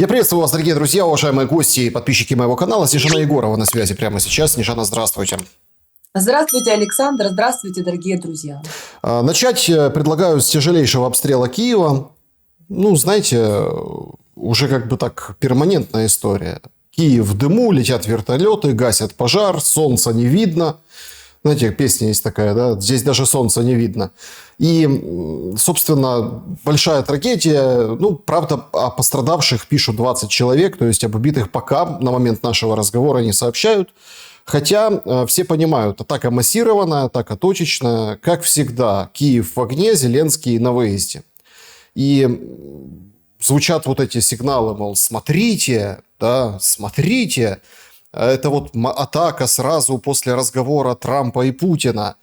Я приветствую вас, дорогие друзья, уважаемые гости и подписчики моего канала. Снежана Егорова на связи прямо сейчас. Снежана, здравствуйте. Здравствуйте, Александр. Здравствуйте, дорогие друзья. Начать предлагаю с тяжелейшего обстрела Киева. Ну, знаете, уже как бы так перманентная история. Киев в дыму, летят вертолеты, гасят пожар, солнца не видно. Знаете, песня есть такая, да? Здесь даже солнца не видно. И, собственно, большая трагедия. Ну, правда, о пострадавших пишут 20 человек, то есть об убитых пока на момент нашего разговора не сообщают. Хотя все понимают, атака массированная, атака точечная. Как всегда, Киев в огне, Зеленский на выезде. И звучат вот эти сигналы, мол, смотрите, да, смотрите. Это вот атака сразу после разговора Трампа и Путина.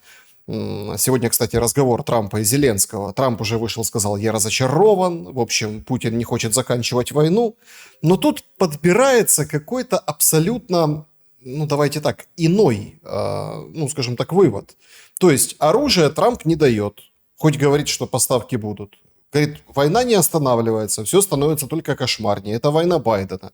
Сегодня, кстати, разговор Трампа и Зеленского. Трамп уже вышел, сказал, я разочарован. В общем, Путин не хочет заканчивать войну. Но тут подбирается какой-то абсолютно, ну давайте так, иной, ну скажем так, вывод. То есть оружие Трамп не дает. Хоть говорит, что поставки будут. Говорит, война не останавливается, все становится только кошмарнее. Это война Байдена.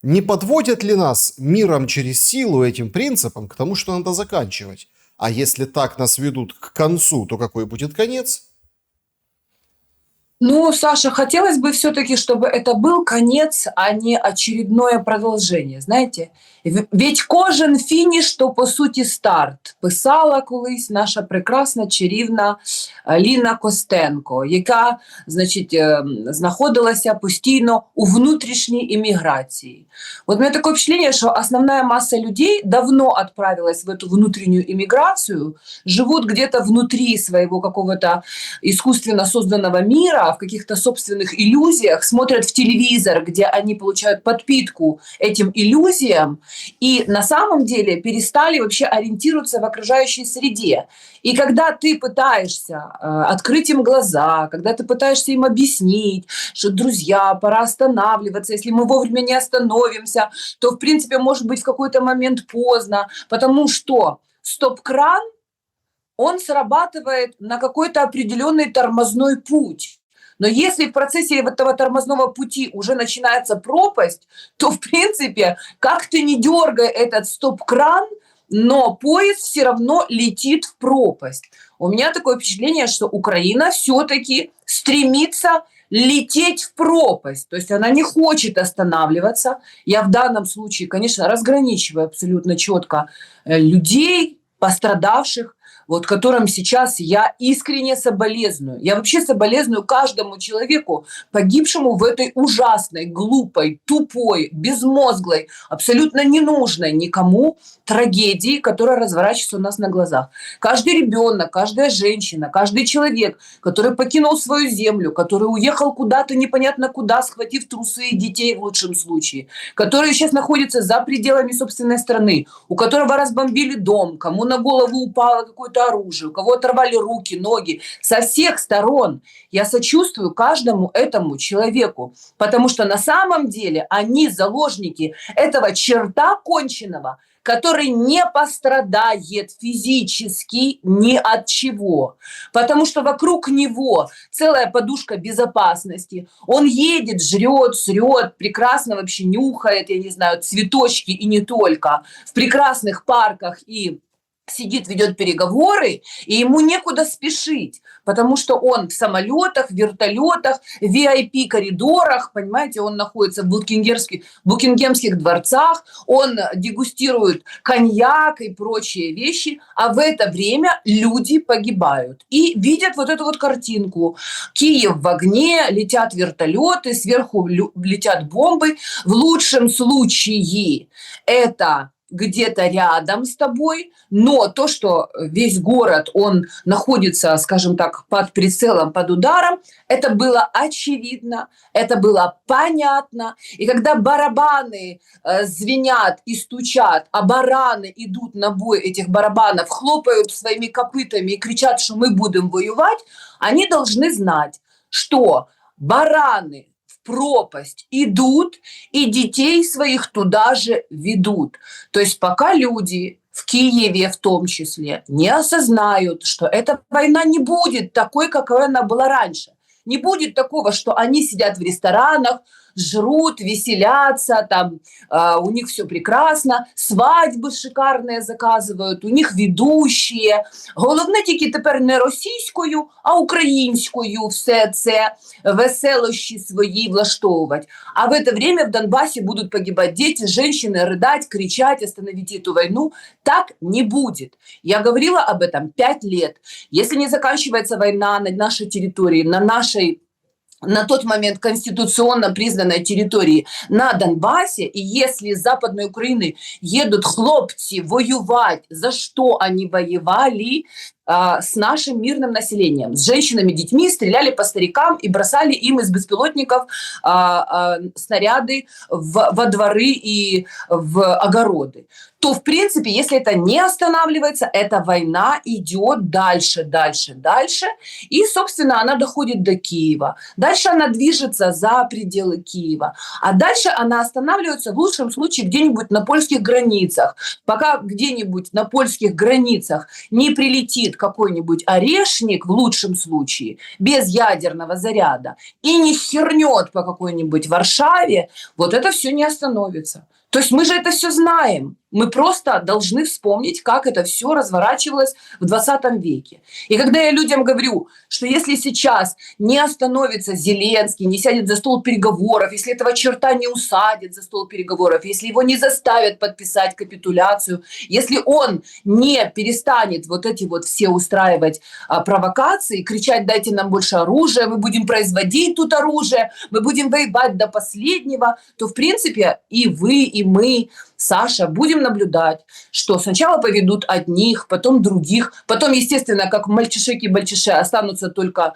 Не подводят ли нас миром через силу этим принципам к тому, что надо заканчивать? А если так нас ведут к концу, то какой будет конец? Ну, Саша, хотелось бы все-таки, чтобы это был конец, а не очередное продовження. Знаєте, ведь кожен фініш, то по суті старт. Писала колись наша прекрасна чарівна Ліна Костенко, яка, значить, знаходилася постійно у внутрішній іммиграции. Вот у меня такое впечатление, что основная масса людей давно отправилась в эту внутреннюю иммиграцию, живут где-то внутри своего какого-то искусственно созданного мира, в каких-то собственных иллюзиях, смотрят в телевизор, где они получают подпитку этим иллюзиям, и на самом деле перестали вообще ориентироваться в окружающей среде. И когда ты пытаешься открыть им глаза, когда ты пытаешься им объяснить, что, друзья, пора останавливаться, если мы вовремя не остановимся, то, в принципе, может быть в какой-то момент поздно, потому что стоп-кран, он срабатывает на какой-то определенный тормозной путь. Но если в процессе этого тормозного пути уже начинается пропасть, то, в принципе, как ты не дергай этот стоп-кран, но поезд все равно летит в пропасть. У меня такое впечатление, что Украина все-таки стремится лететь в пропасть. То есть она не хочет останавливаться. Я в данном случае, конечно, разграничиваю абсолютно четко людей, пострадавших, вот которым сейчас я искренне соболезную. Я вообще соболезную каждому человеку, погибшему в этой ужасной, глупой, тупой, безмозглой, абсолютно ненужной никому трагедии, которая разворачивается у нас на глазах. Каждый ребенок, каждая женщина, каждый человек, который покинул свою землю, который уехал куда-то непонятно куда, схватив трусы и детей в лучшем случае, который сейчас находится за пределами собственной страны, у которого разбомбили дом, кому на голову упало какое-то оружие, у кого оторвали руки, ноги, со всех сторон. Я сочувствую каждому этому человеку, потому что на самом деле они заложники этого черта конченого, который не пострадает физически ни от чего, потому что вокруг него целая подушка безопасности. Он едет, жрет, срет, прекрасно вообще нюхает, я не знаю, цветочки и не только, в прекрасных парках и сидит, ведет переговоры, и ему некуда спешить, потому что он в самолетах, вертолетах, VIP-коридорах, понимаете, он находится в Букингемских дворцах, он дегустирует коньяк и прочие вещи, а в это время люди погибают. И видят вот эту вот картинку. Киев в огне, летят вертолеты, сверху летят бомбы. В лучшем случае это где-то рядом с тобой, но то, что весь город, он находится, скажем так, под прицелом, под ударом, это было очевидно, это было понятно. И когда барабаны звенят и стучат, а бараны идут на бой этих барабанов, хлопают своими копытами и кричат, что мы будем воевать, они должны знать, что бараны пропасть идут и детей своих туда же ведут. То есть пока люди в Киеве в том числе не осознают, что эта война не будет такой, какой она была раньше. Не будет такого, что они сидят в ресторанах, жрут, веселятся, там у них все прекрасно, свадьби шикарні заказують, у них ведущие. Головне тільки тепер не російською, а українською все це веселощі свої влаштовувати. А в это время в Донбассе будут погибать дети, женщины, рыдать, кричать, остановить эту войну. Так не будет. Я говорила об этом 5 лет. Если не заканчивается война на нашей территории, на тот момент конституционно признанной территории на Донбассе, и если с Западной Украины едут хлопцы воевать, за что они воевали, с нашим мирным населением, с женщинами, детьми, стреляли по старикам и бросали им из беспилотников снаряды во дворы и в огороды, то, в принципе, если это не останавливается, эта война идет дальше, дальше, дальше, и, собственно, она доходит до Киева. Дальше она движется за пределы Киева, а дальше она останавливается в лучшем случае где-нибудь на польских границах, пока где-нибудь на польских границах не прилетит какой-нибудь орешник, в лучшем случае, без ядерного заряда, и не хернет по какой-нибудь Варшаве, вот это все не остановится. То есть мы же это все знаем. Мы просто должны вспомнить, как это все разворачивалось в 20 веке. И когда я людям говорю, что если сейчас не остановится Зеленский, не сядет за стол переговоров, если этого черта не усадит за стол переговоров, если его не заставят подписать капитуляцию, если он не перестанет вот эти вот все устраивать провокации, кричать: дайте нам больше оружия, мы будем производить тут оружие, мы будем воевать до последнего, то в принципе и вы, и мы, Саша, будем наблюдать, что сначала поведут одних, потом других, потом, естественно, как мальчишеки-бальчиши, останутся только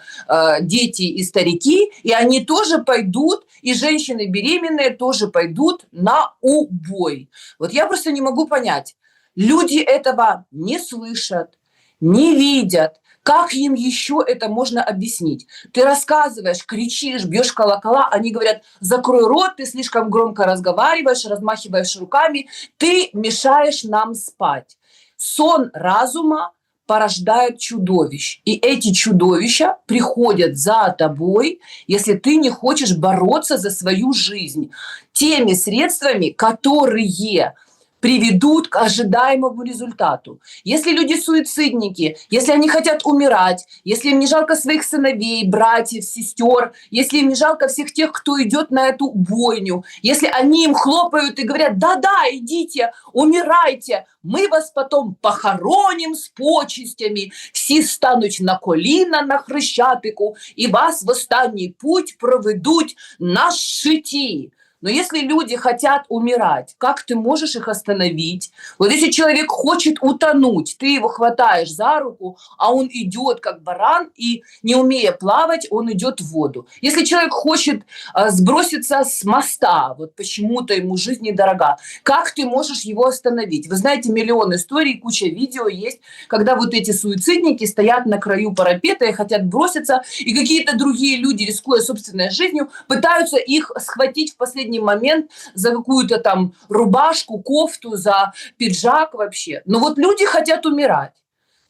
дети и старики, и они тоже пойдут, и женщины беременные тоже пойдут на убой. Вот я просто не могу понять, люди этого не слышат, не видят. Как им еще это можно объяснить? Ты рассказываешь, кричишь, бьешь колокола, они говорят: закрой рот, ты слишком громко разговариваешь, размахиваешь руками, ты мешаешь нам спать. Сон разума порождает чудовищ. И эти чудовища приходят за тобой, если ты не хочешь бороться за свою жизнь теми средствами, которые приведут к ожидаемому результату. Если люди суицидники, если они хотят умирать, если им не жалко своих сыновей, братьев, сестер, если им не жалко всех тех, кто идет на эту бойню, если они им хлопают и говорят: да-да, идите, умирайте, мы вас потом похороним с почестями, всі стануть на коліна на Хрещатику, і вас в останній путь проведуть на щиті. Но если люди хотят умирать, как ты можешь их остановить? Вот если человек хочет утонуть, ты его хватаешь за руку, а он идет как баран, и не умея плавать, он идет в воду. Если человек хочет сброситься с моста, вот почему-то ему жизнь недорога, как ты можешь его остановить? Вы знаете, миллион историй, куча видео есть, когда вот эти суицидники стоят на краю парапета и хотят броситься, и какие-то другие люди, рискуя собственной жизнью, пытаются их схватить в последний момент за какую-то там рубашку, кофту, за пиджак вообще. Но вот люди хотят умирать.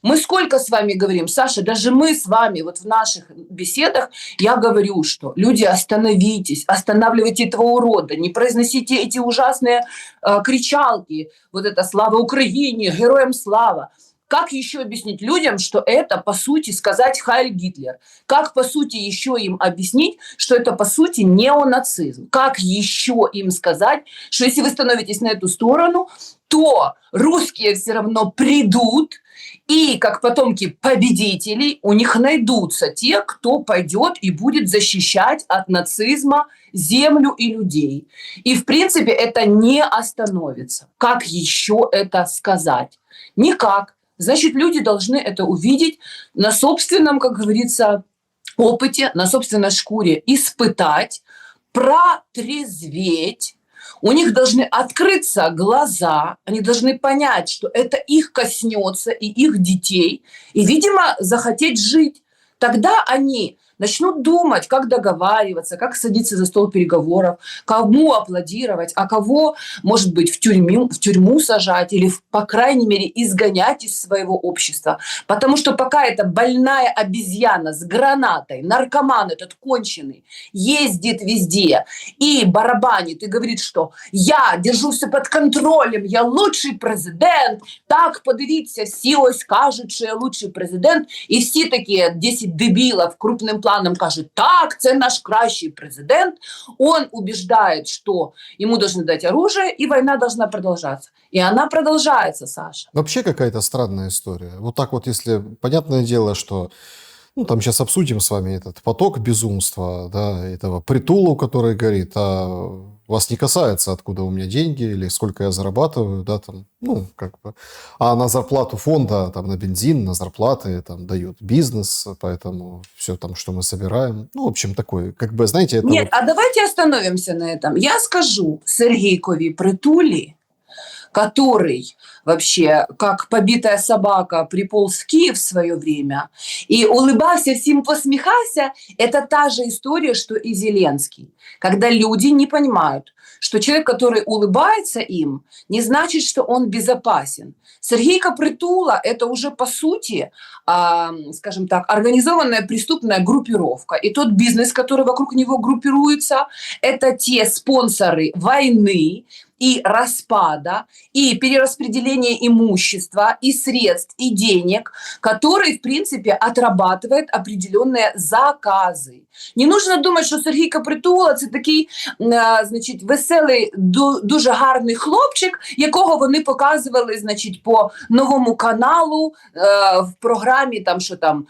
Мы сколько с вами говорим, Саша, даже мы с вами вот в наших беседах, я говорю, что люди, остановитесь, останавливайте этого урода, не произносите эти ужасные кричалки, вот это «Слава Украине», «Героям слава». Как еще объяснить людям, что это, по сути, сказать «Хайль Гитлер»? Как, по сути, еще им объяснить, что это, по сути, неонацизм? Как еще им сказать, что если вы становитесь на эту сторону, то русские все равно придут, и как потомки победителей у них найдутся те, кто пойдет и будет защищать от нацизма землю и людей. И, в принципе, это не остановится. Как еще это сказать? Никак. Значит, люди должны это увидеть на собственном, как говорится, опыте, на собственной шкуре, испытать, протрезветь. У них должны открыться глаза, они должны понять, что это их коснется и их детей, и, видимо, захотеть жить. Тогда они начнут думать, как договариваться, как садиться за стол переговоров, кому аплодировать, а кого, может быть, в тюрьму сажать или, по крайней мере, изгонять из своего общества. Потому что пока эта больная обезьяна с гранатой, наркоман этот конченый, ездит везде и барабанит, и говорит, что я держу все под контролем, я лучший президент, так, подивіться, всі ось кажуть, що я лучший президент, і всі такі 10 дебілів крупним планом кажут, так, це наш кращий президент, он убеждает, что ему должны дать оружие, и война должна продолжаться. И она продолжается, Саша. Вообще какая-то странная история. Вот так вот, если... Понятное дело, что... Ну, там сейчас обсудим с вами этот поток безумства, да, этого притулу, который горит, а вас не касается, откуда у меня деньги или сколько я зарабатываю, да, там, ну, как бы. А на зарплату фонда, там, на бензин, на зарплаты, там, дает бизнес, поэтому все там, что мы собираем, ну, в общем, такой, как бы, знаете, это Нет, вот... а давайте остановимся на этом. Я скажу Сергейкові Притулі, который вообще, как побитая собака, приполз в Киев в свое время и улыбался, всем посмехался, это та же история, что и Зеленский. Когда люди не понимают, что человек, который улыбается им, не значит, что он безопасен. Сергейка Притула – это уже, по сути, скажем так, организованная преступная группировка. И тот бизнес, который вокруг него группируется, это те спонсоры войны, и распада, и перераспределения имущества, и средств, и денег, который, в принципе, отрабатывает определенные заказы. Не нужно думати, що Сергійко Притула – це такий, значить, веселий, дуже гарний хлопчик, якого вони показували, значить, по новому каналу в програмі, там, що там,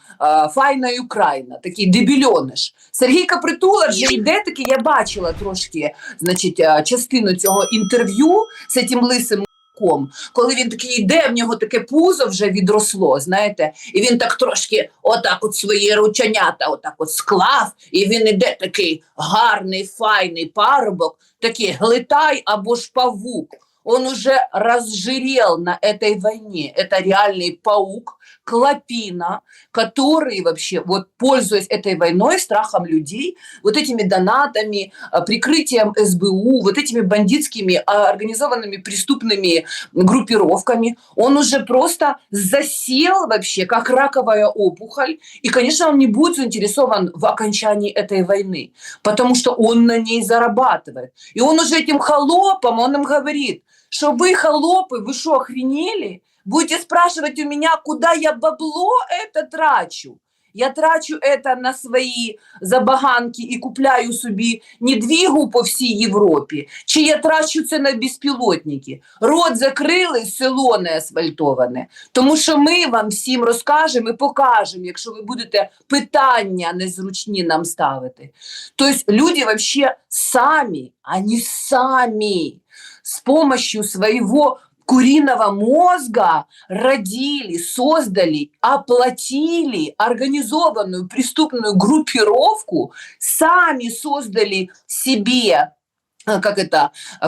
«Файна Україна», такий дебільониш. Сергійко Притула вже йде такий, я бачила трошки, значить, частину цього інтерв'ю з цим лисим м**ком, коли він такий йде, в нього таке пузо вже відросло, знаєте, і він так трошки отак от свої рученята отак от склав, і він іде такий гарний, файний парубок, такий глитай або ж павук. Он уже разжирел на этой войне. Это реальный паук, клопина, который вообще, вот пользуясь этой войной, страхом людей, вот этими донатами, прикрытием СБУ, вот этими бандитскими организованными преступными группировками, он уже просто засел вообще, как раковая опухоль. И, конечно, он не будет заинтересован в окончании этой войны, потому что он на ней зарабатывает. И он уже этим холопам, он им говорит, что вы, холопы, вы что, охренели? Будете спрашивать у меня, куда я бабло это трачу? Я трачу это на свої забаганки і купляю собі недвігу по всій Європі, чи я трачу це на безпілотники? Рот закрили, село не асфальтоване. Тому що ми вам всім розкажемо і покажемо, якщо ви будете питання незручні нам ставити. Тобто люди вообще самі, они сами с помощью своего куриного мозга родили, создали, оплатили организованную преступную группировку, сами создали себе,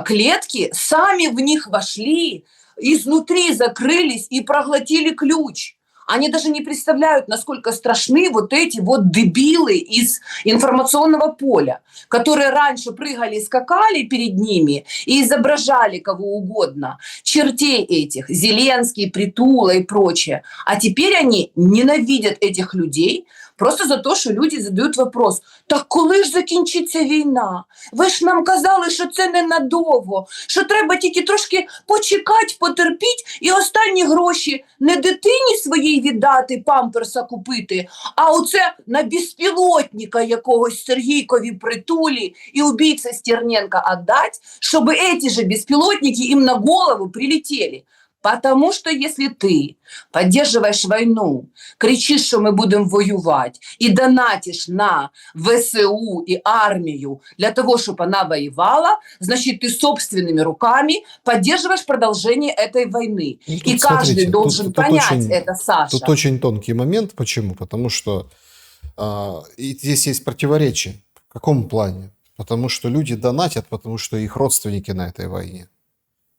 клетки, сами в них вошли, изнутри закрылись и проглотили ключ. Они даже не представляют, насколько страшны вот эти вот дебилы из информационного поля, которые раньше прыгали, скакали перед ними и изображали кого угодно, чертей этих, Зеленский, Притула и прочее. А теперь они ненавидят этих людей просто за то, що люди задають вопрос, так коли ж закінчиться війна? Ви ж нам казали, що це ненадовго, що треба тільки трошки почекати, потерпіть і останні гроші не дитині своїй віддати, памперса купити, а оце на безпілотника якогось Сергійкові Притулі і убийце Стерненка отдать, щоб эти же беспилотники им на голову прилетели. Потому что если ты поддерживаешь войну, кричишь, что мы будем воевать, и донатишь на ВСУ и армию для того, чтобы она воевала, значит, ты собственными руками поддерживаешь продолжение этой войны. Ну, и каждый смотрите, должен понять это, Саша. Тут очень тонкий момент. Почему? Потому что и здесь есть противоречие. В каком плане? Потому что люди донатят, потому что их родственники на этой войне.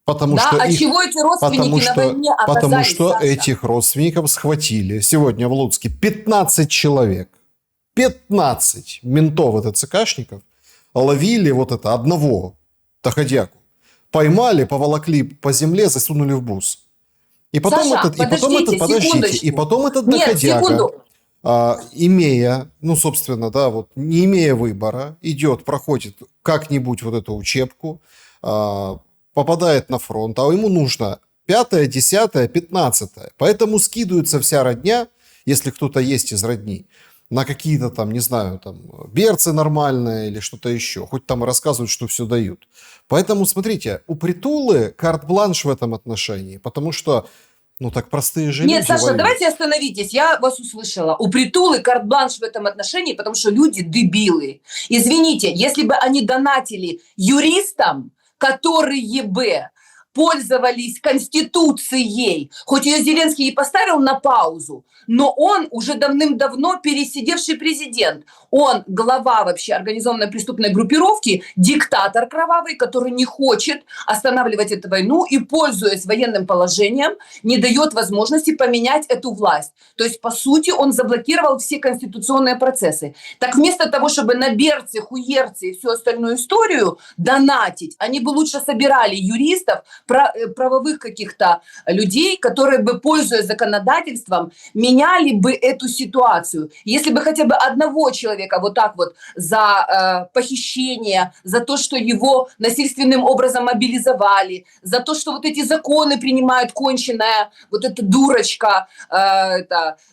Потому да, что чего эти родственники на войне оказались, потому что Саша? этих родственников схватили сегодня в Луцке 15 человек. 15 ментов, это ЦКшников, ловили вот это одного доходяку. Поймали, поволокли по земле, засунули в бус. И потом Саша, подождите, и потом этот Нет, доходяга, секунду. имея, ну, собственно, да, вот, не имея выбора, идет, проходит как-нибудь вот эту учебку, попадает на фронт, а ему нужно 5-е, 10-е, 15-е. Поэтому скидывается вся родня, если кто-то есть из родни, на какие-то там, не знаю, там, берцы нормальные или что-то еще. Хоть там и рассказывают, что все дают. Поэтому, смотрите, у Притулы карт-бланш в этом отношении, потому что, ну, так простые же Нет, люди Саша, воюют. давайте остановитесь, я вас услышала. У Притулы карт-бланш в этом отношении, потому что люди дебилы. Извините, если бы они донатили юристам, которые бы пользовались Конституцией, хоть ее Зеленский и поставил на паузу, но он уже давным-давно пересидевший президент. Он глава вообще организованной преступной группировки, диктатор кровавый, который не хочет останавливать эту войну и, пользуясь военным положением, не дает возможности поменять эту власть. То есть, по сути, он заблокировал все конституционные процессы. Так вместо того, чтобы на берцы, хуерцы и всю остальную историю донатить, они бы лучше собирали юристов, правовых каких-то людей, которые бы, пользуясь законодательством, меняли бы эту ситуацию. Если бы хотя бы одного человека вот так вот за похищение, за то, что его насильственным образом мобилизовали, за то, что вот эти законы принимают конченая вот эта дурочка,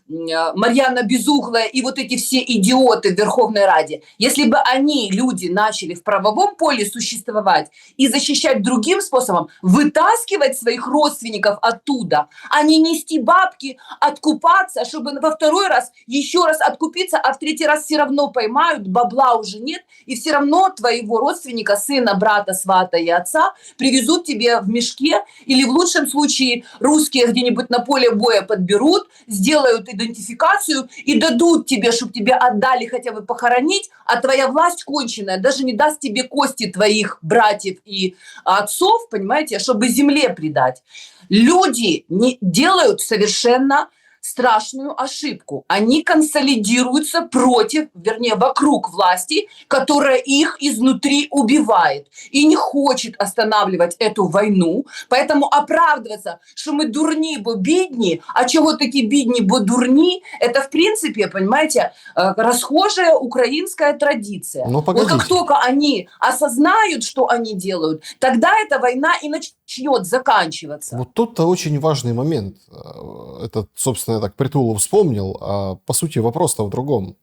Марьяна Безуглая и вот эти все идиоты в Верховной Раде, если бы они, люди, начали в правовом поле существовать и защищать другим способом, вытаскивать своих родственников оттуда, а не нести бабки, откупаться, чтобы во второй раз еще раз откупиться, а в третий раз все равно поймают, бабла уже нет, и все равно твоего родственника, сына, брата, свата и отца привезут тебе в мешке, или в лучшем случае русские где-нибудь на поле боя подберут, сделают идентификацию и дадут тебе, чтобы тебя отдали хотя бы похоронить, а твоя власть конченая даже не даст тебе кости твоих братьев и отцов, понимаете, чтобы земле предать. Люди не делают совершенно страшную ошибку. Они консолидируются против, вернее, вокруг власти, которая их изнутри убивает и не хочет останавливать эту войну. Поэтому оправдываться, что мы дурні, бо бідні, а чого такі бідні, бо дурні, это, в принципе, понимаете, расхожая украинская традиция. Ну, Вот как погодите. только они осознают, что они делают, тогда эта война и начнет заканчиваться. Вот тут-то очень важный момент. Это, собственно, я так Притулу вспомнил, а по сути вопрос-то в другом.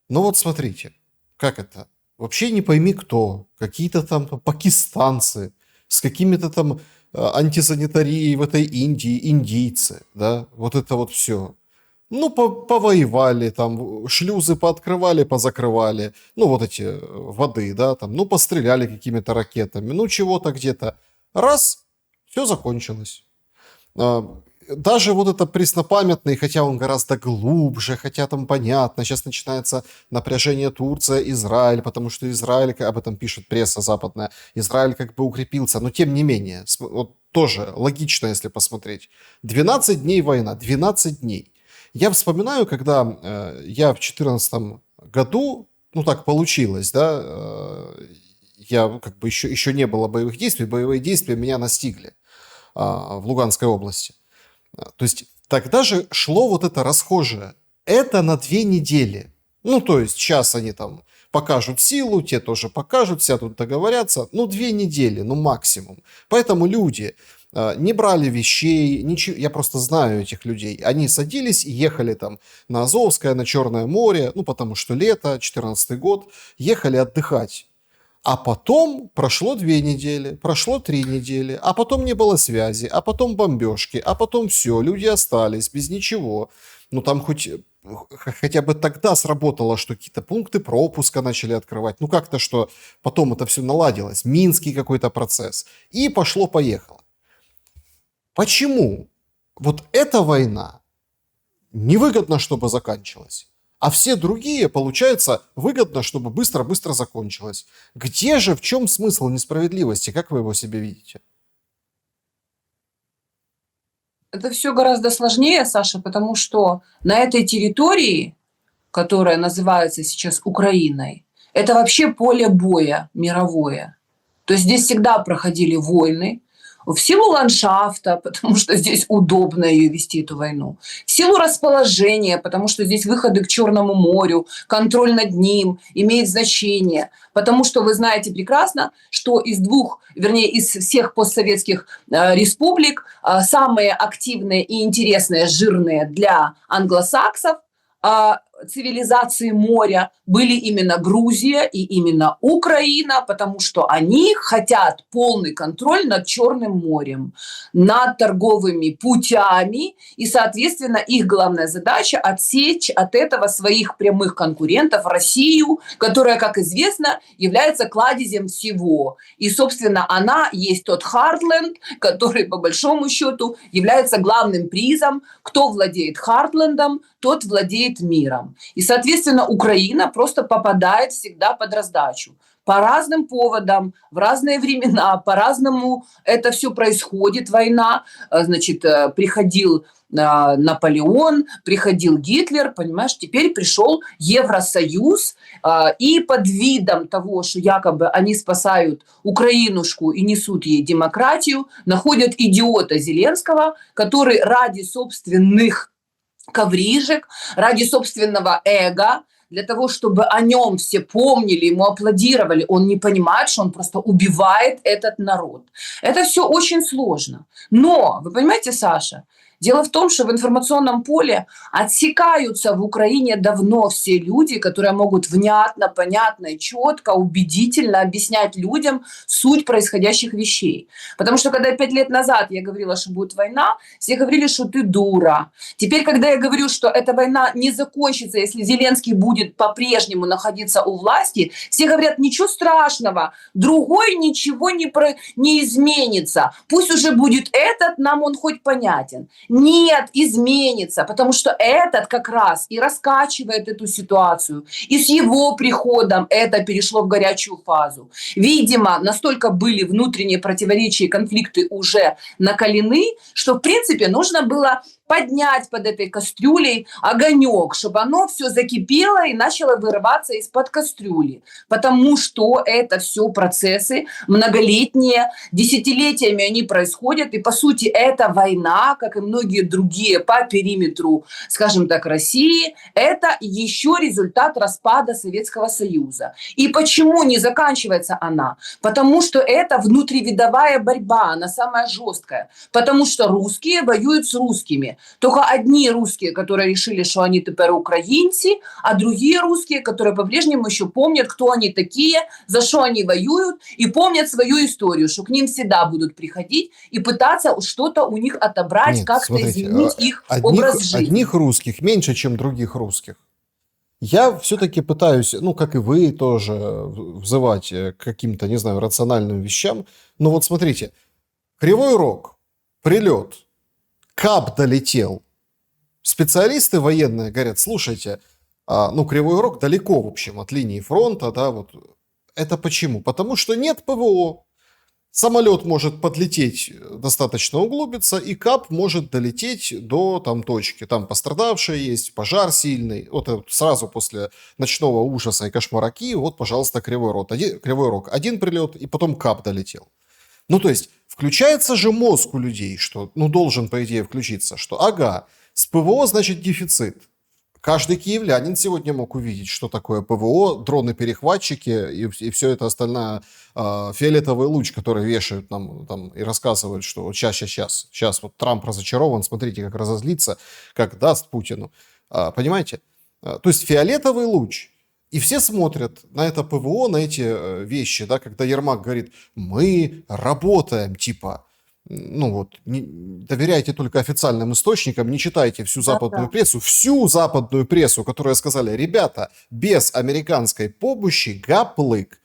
Ну вот смотрите, как это? Вообще не пойми кто, какие-то там пакистанцы с какими-то там антисанитарией в этой Индии, индийцы, да, вот это вот все. Ну, повоевали, там, шлюзы пооткрывали, позакрывали, ну, вот эти воды, да, там, ну, постреляли какими-то ракетами, ну, чего-то где-то. Раз, все закончилось. Даже вот это преснопамятный, хотя он гораздо глубже, хотя там понятно, сейчас начинается напряжение Турция-Израиль, потому что Израиль, об этом пишет пресса западная, Израиль как бы укрепился, но тем не менее, вот тоже логично, если посмотреть. 12 дней война, 12 дней. Я вспоминаю, когда я в 2014 году, ну так получилось, да, я как бы еще не было боевых действий, боевые действия меня настигли в Луганской области. То есть тогда же шло вот это расхожее. Это на 2 недели. Ну, то есть сейчас они там покажут силу, те тоже покажут, все тут договорятся. Ну, 2 недели, ну, максимум. Поэтому люди не брали вещей, ничего. Я просто знаю этих людей. Они садились и ехали там на Азовское, на Черное море, ну, потому что лето, 2014 год, ехали отдыхать. А потом прошло 2 недели, прошло 3 недели, а потом не было связи, а потом бомбежки, а потом все, люди остались без ничего. Ну там хотя бы тогда сработало, что какие-то пункты пропуска начали открывать. Ну как-то, что потом это все наладилось, минский какой-то процесс. И пошло-поехало. Почему вот эта война невыгодно, чтобы заканчивалась? А все другие, получается, выгодно, чтобы быстро-быстро закончилось. Где же, в чем смысл несправедливости? Как вы его себе видите? Это все гораздо сложнее, Саша, потому что на этой территории которое называется сейчас Украиной, это вообще поле боя мировое. То есть здесь всегда проходили войны, в силу ландшафта, потому что здесь удобно ее вести, эту войну, в силу расположения, потому что здесь выходы к Черному морю, контроль над ним имеет значение, потому что вы знаете прекрасно, что из всех постсоветских республик самые активные и интересные, жирные для англосаксов цивилизации моря были именно Грузия и именно Украина, потому что они хотят полный контроль над Черным морем, над торговыми путями, и, соответственно, их главная задача отсечь от этого своих прямых конкурентов Россию, которая, как известно, является кладезем всего. И, собственно, она есть тот Хартленд, который, по большому счету, является главным призом. Кто владеет Хартлендом, тот владеет миром. И, соответственно, Украина просто попадает всегда под раздачу. По разным поводам, в разные времена, по-разному это все происходит, война. Значит, приходил Наполеон, приходил Гитлер, понимаешь, теперь пришел Евросоюз, и под видом того, что якобы они спасают Украинушку и несут ей демократию, находят идиота Зеленского, который ради собственных коврижек, ради собственного эго, для того, чтобы о нем все помнили, ему аплодировали, он не понимает, что он просто убивает этот народ. Это все очень сложно. Но, вы понимаете, Саша, дело в том, что в информационном поле отсекаются в Украине давно все люди, которые могут внятно, понятно и четко, убедительно объяснять людям суть происходящих вещей. Потому что когда 5 лет назад я говорила, что будет война, все говорили, что ты дура. Теперь, когда я говорю, что эта война не закончится, если Зеленский будет по-прежнему находиться у власти, все говорят, ничего страшного, другой ничего не изменится. Пусть уже будет этот, нам он хоть понятен. Нет, изменится, потому что этот как раз и раскачивает эту ситуацию. И с его приходом это перешло в горячую фазу. Видимо, настолько были внутренние противоречия и конфликты уже накалены, что, в принципе, нужно было поднять под этой кастрюлей огонек, чтобы оно все закипело и начало вырываться из-под кастрюли. Потому что это все процессы многолетние, десятилетиями они происходят. И, по сути, эта война, как и многие другие по периметру, скажем так, России, это еще результат распада Советского Союза. И почему не заканчивается она? Потому что это внутривидовая борьба, она самая жесткая. Потому что русские воюют с русскими. Только одни русские, которые решили, что они теперь украинцы, а другие русские, которые по-прежнему еще помнят, кто они такие, за что они воюют, и помнят свою историю, что к ним всегда будут приходить и пытаться что-то у них отобрать, Нет, как-то смотрите, изменить их образ жизни. одних русских меньше, чем других русских. Я все-таки пытаюсь, ну, как и вы тоже, взывать к каким-то, не знаю, рациональным вещам. Но вот смотрите, Кривой Рог, прилет, КАП долетел. Специалисты военные говорят, слушайте, ну, Кривой Рог далеко, в общем, от линии фронта, да, вот. Это почему? Потому что нет ПВО. Самолет может подлететь, достаточно углубиться, и КАП может долететь до там точки. Там пострадавшие есть, пожар сильный. Вот сразу после ночного ужаса и кошмара Киева, вот, пожалуйста, Кривой Рог. Один прилет, и потом КАП долетел. Ну, то есть, включается же мозг у людей, что, ну, должен, по идее, включиться, что, ага, с ПВО, значит, дефицит. Каждый киевлянин сегодня мог увидеть, что такое ПВО, дроны-перехватчики и все это остальное, фиолетовый луч, который вешают нам там и рассказывают, что вот сейчас вот Трамп разочарован, смотрите, как разозлится, как даст Путину. Понимаете? То есть фиолетовый луч. И все смотрят на это ПВО, на эти вещи, да, когда Ермак говорит, мы работаем, типа, ну вот, доверяйте только официальным источникам, не читайте всю западную прессу, которая сказали, ребята, без американской помощи гаплык.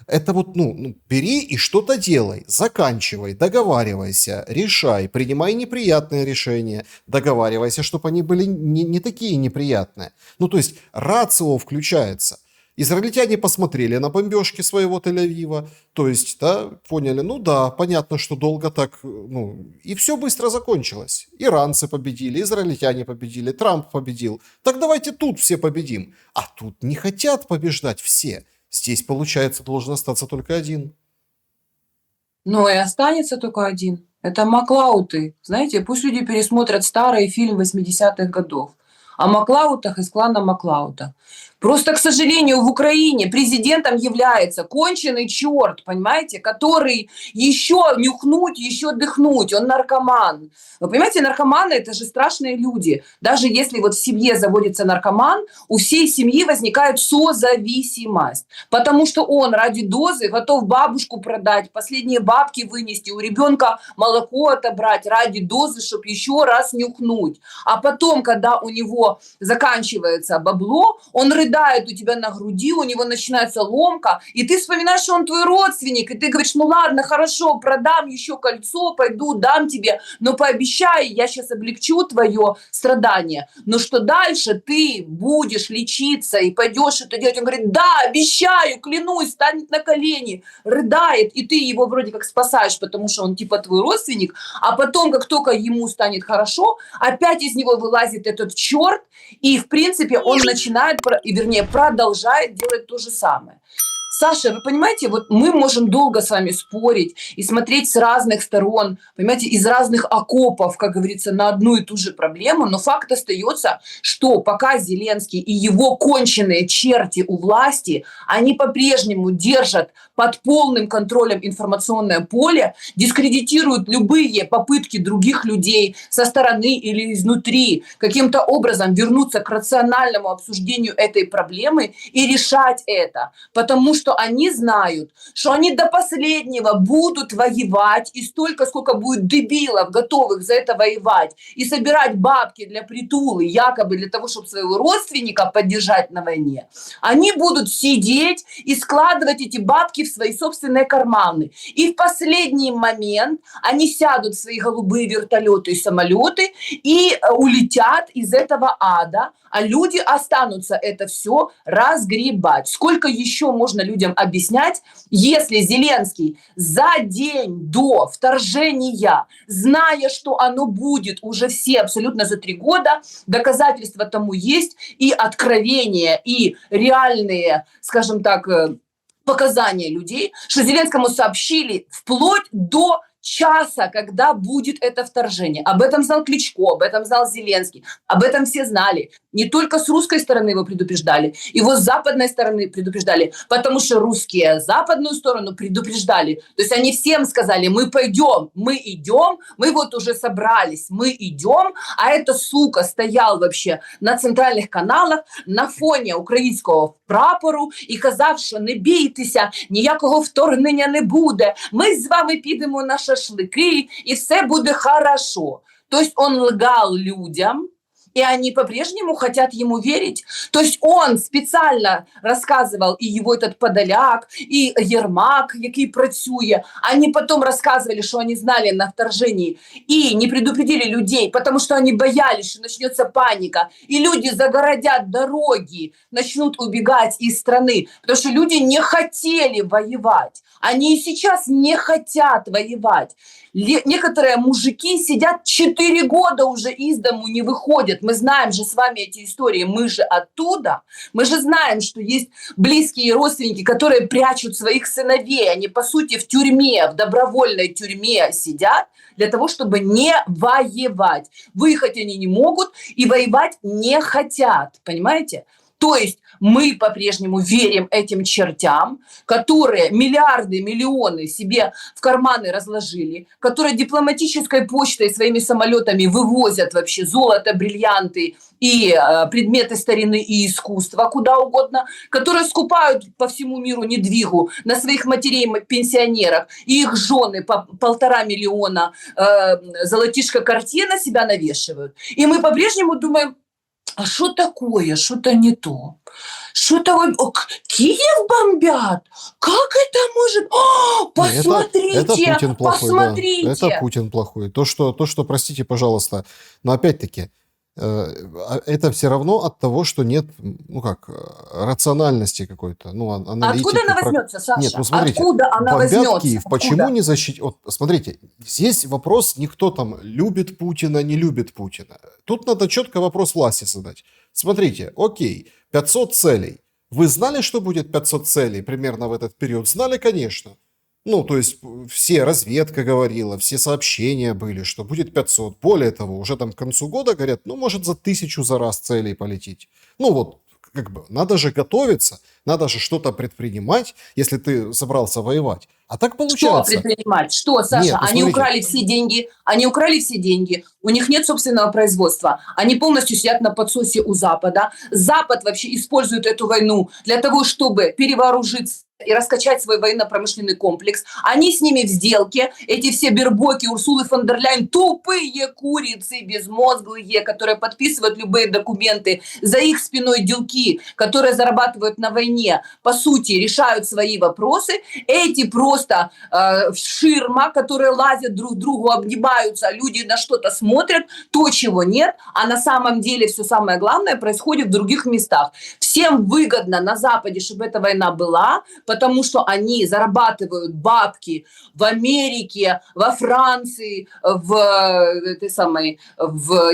Это вот, ну, бери и что-то делай, заканчивай, договаривайся, решай, принимай неприятные решения, договаривайся, чтобы они были не такие неприятные. Ну, то есть, рацио включается. Израильтяне посмотрели на бомбежки своего Тель-Авива, то есть, да, поняли, ну да, понятно, что долго так, ну, и все быстро закончилось. Иранцы победили, израильтяне победили, Трамп победил. Так давайте тут все победим. А тут не хотят побеждать все. Здесь, получается, должен остаться только один. Но и останется только один. Это Маклауты. Знаете, пусть люди пересмотрят старый фильм 80-х годов о Маклаутах из клана Маклаута. Просто, к сожалению, в Украине президентом является конченый черт, понимаете, который еще нюхнуть, еще дыхнуть, он наркоман. Вы понимаете, наркоманы – это же страшные люди. Даже если вот в семье заводится наркоман, у всей семьи возникает созависимость, потому что он ради дозы готов бабушку продать, последние бабки вынести, у ребенка молоко отобрать ради дозы, чтобы еще раз нюхнуть. А потом, когда у него заканчивается бабло, он рыдает у тебя на груди, у него начинается ломка, и ты вспоминаешь, что он твой родственник, и ты говоришь, ну ладно, хорошо, продам еще кольцо, пойду, дам тебе, но пообещай, я сейчас облегчу твое страдание, но что дальше ты будешь лечиться и пойдешь это делать. Он говорит, да, обещаю, клянусь, станет на колени, рыдает, и ты его вроде как спасаешь, потому что он типа твой родственник, а потом, как только ему станет хорошо, опять из него вылазит этот черт, и, в принципе, он начинает, вернее, продолжает делать то же самое. Саша, вы понимаете, вот мы можем долго с вами спорить и смотреть с разных сторон, понимаете, из разных окопов, как говорится, на одну и ту же проблему, но факт остается, что пока Зеленский и его конченые черти у власти, они по-прежнему держат под полным контролем информационное поле, дискредитируют любые попытки других людей со стороны или изнутри каким-то образом вернуться к рациональному обсуждению этой проблемы и решать это, потому что они знают, что они до последнего будут воевать, и столько, сколько будет дебилов, готовых за это воевать, и собирать бабки для притулы, якобы для того, чтобы своего родственника поддержать на войне, они будут сидеть и складывать эти бабки в свои собственные карманы. И в последний момент они сядут в свои голубые вертолеты и самолеты и улетят из этого ада, а люди останутся это все разгребать. Сколько еще можно людям объяснять, если Зеленский за день до вторжения, зная, что оно будет уже все абсолютно за 3 года, доказательства тому есть, и откровения, и реальные, скажем так, показания людей, что Зеленскому сообщили вплоть до часа, когда будет это вторжение. Об этом знал Кличко, об этом знал Зеленский, об этом все знали. Не только с русской стороны его предупреждали, его с западной стороны предупреждали, потому что русские западную сторону предупреждали. То есть они всем сказали, мы пойдем, мы идем, мы вот уже собрались, мы идем, а эта сука стоял вообще на центральных каналах на фоні українського прапору і казав, що не бійтеся, ніякого вторгнення не буде, ми з вами підемо на шашлыки, и все будет хорошо. То есть он лгал людям, и они по-прежнему хотят ему верить. То есть он специально рассказывал, и его этот Подоляк, и Ермак, який працює, они потом рассказывали, что они знали на вторжении, и не предупредили людей, потому что они боялись, что начнется паника, и люди загородят дороги, начнут убегать из страны, потому что люди не хотели воевать. Они и сейчас не хотят воевать. Некоторые мужики сидят 4 года уже из дому, не выходят. Мы знаем же с вами эти истории, мы же оттуда. Мы же знаем, что есть близкие родственники, которые прячут своих сыновей. Они, по сути, в тюрьме, в добровольной тюрьме сидят для того, чтобы не воевать. Выехать они не могут и воевать не хотят, понимаете? То есть мы по-прежнему верим этим чертям, которые миллиарды, миллионы себе в карманы разложили, которые дипломатической почтой своими самолетами вывозят вообще золото, бриллианты и предметы старины и искусства куда угодно, которые скупают по всему миру недвигу на своих матерей-пенсионерах, и их жены по 1,5 миллиона золотишко Cartier на себя навешивают. И мы по-прежнему думаем, а что такое? Что-то не то. Что-то вот... Киев бомбят? Как это может... О, посмотрите! Это Путин плохой, посмотрите! Да. Это Путин плохой. То, что, простите, пожалуйста, но опять-таки, Это все равно от того, что нет, ну как, рациональности какой-то, ну, Откуда аналитики. она возьмется, Нет, Саша? ну смотрите, Откуда она бомбят возьмется? Киев, почему Откуда? не защитить? Вот смотрите, здесь вопрос не кто там любит Путина, не любит Путина. Тут надо четко вопрос власти задать. Смотрите, окей, 500 целей. Вы знали, что будет 500 целей примерно в этот период? Знали, конечно. Ну, то есть все разведка говорила, все сообщения были, что будет 500. Более того, уже там к концу года говорят, ну, может за 1000 за раз целей полететь. Ну, вот, как бы, надо же готовиться, надо же что-то предпринимать, если ты собрался воевать. А так Что получается. предпринимать? Что, Саша? Нет, ну Они смотрите, украли все деньги, они украли все деньги, у них нет собственного производства, они полностью сидят на подсосе у Запада. Запад вообще использует эту войну для того, чтобы перевооружиться и раскачать свой военно-промышленный комплекс. Они с ними в сделке. Эти все Бербоки, Урсулы фон дер Ляйен, тупые курицы, безмозглые, которые подписывают любые документы. За их спиной дюлки, которые зарабатывают на войне, по сути, решают свои вопросы. Эти просто ширма, которые лазят друг к другу, обнимаются, люди на что-то смотрят, то, чего нет, а на самом деле все самое главное происходит в других местах. Всем выгодно на Западе, чтобы эта война была, потому что они зарабатывают бабки в Америке, во Франции, в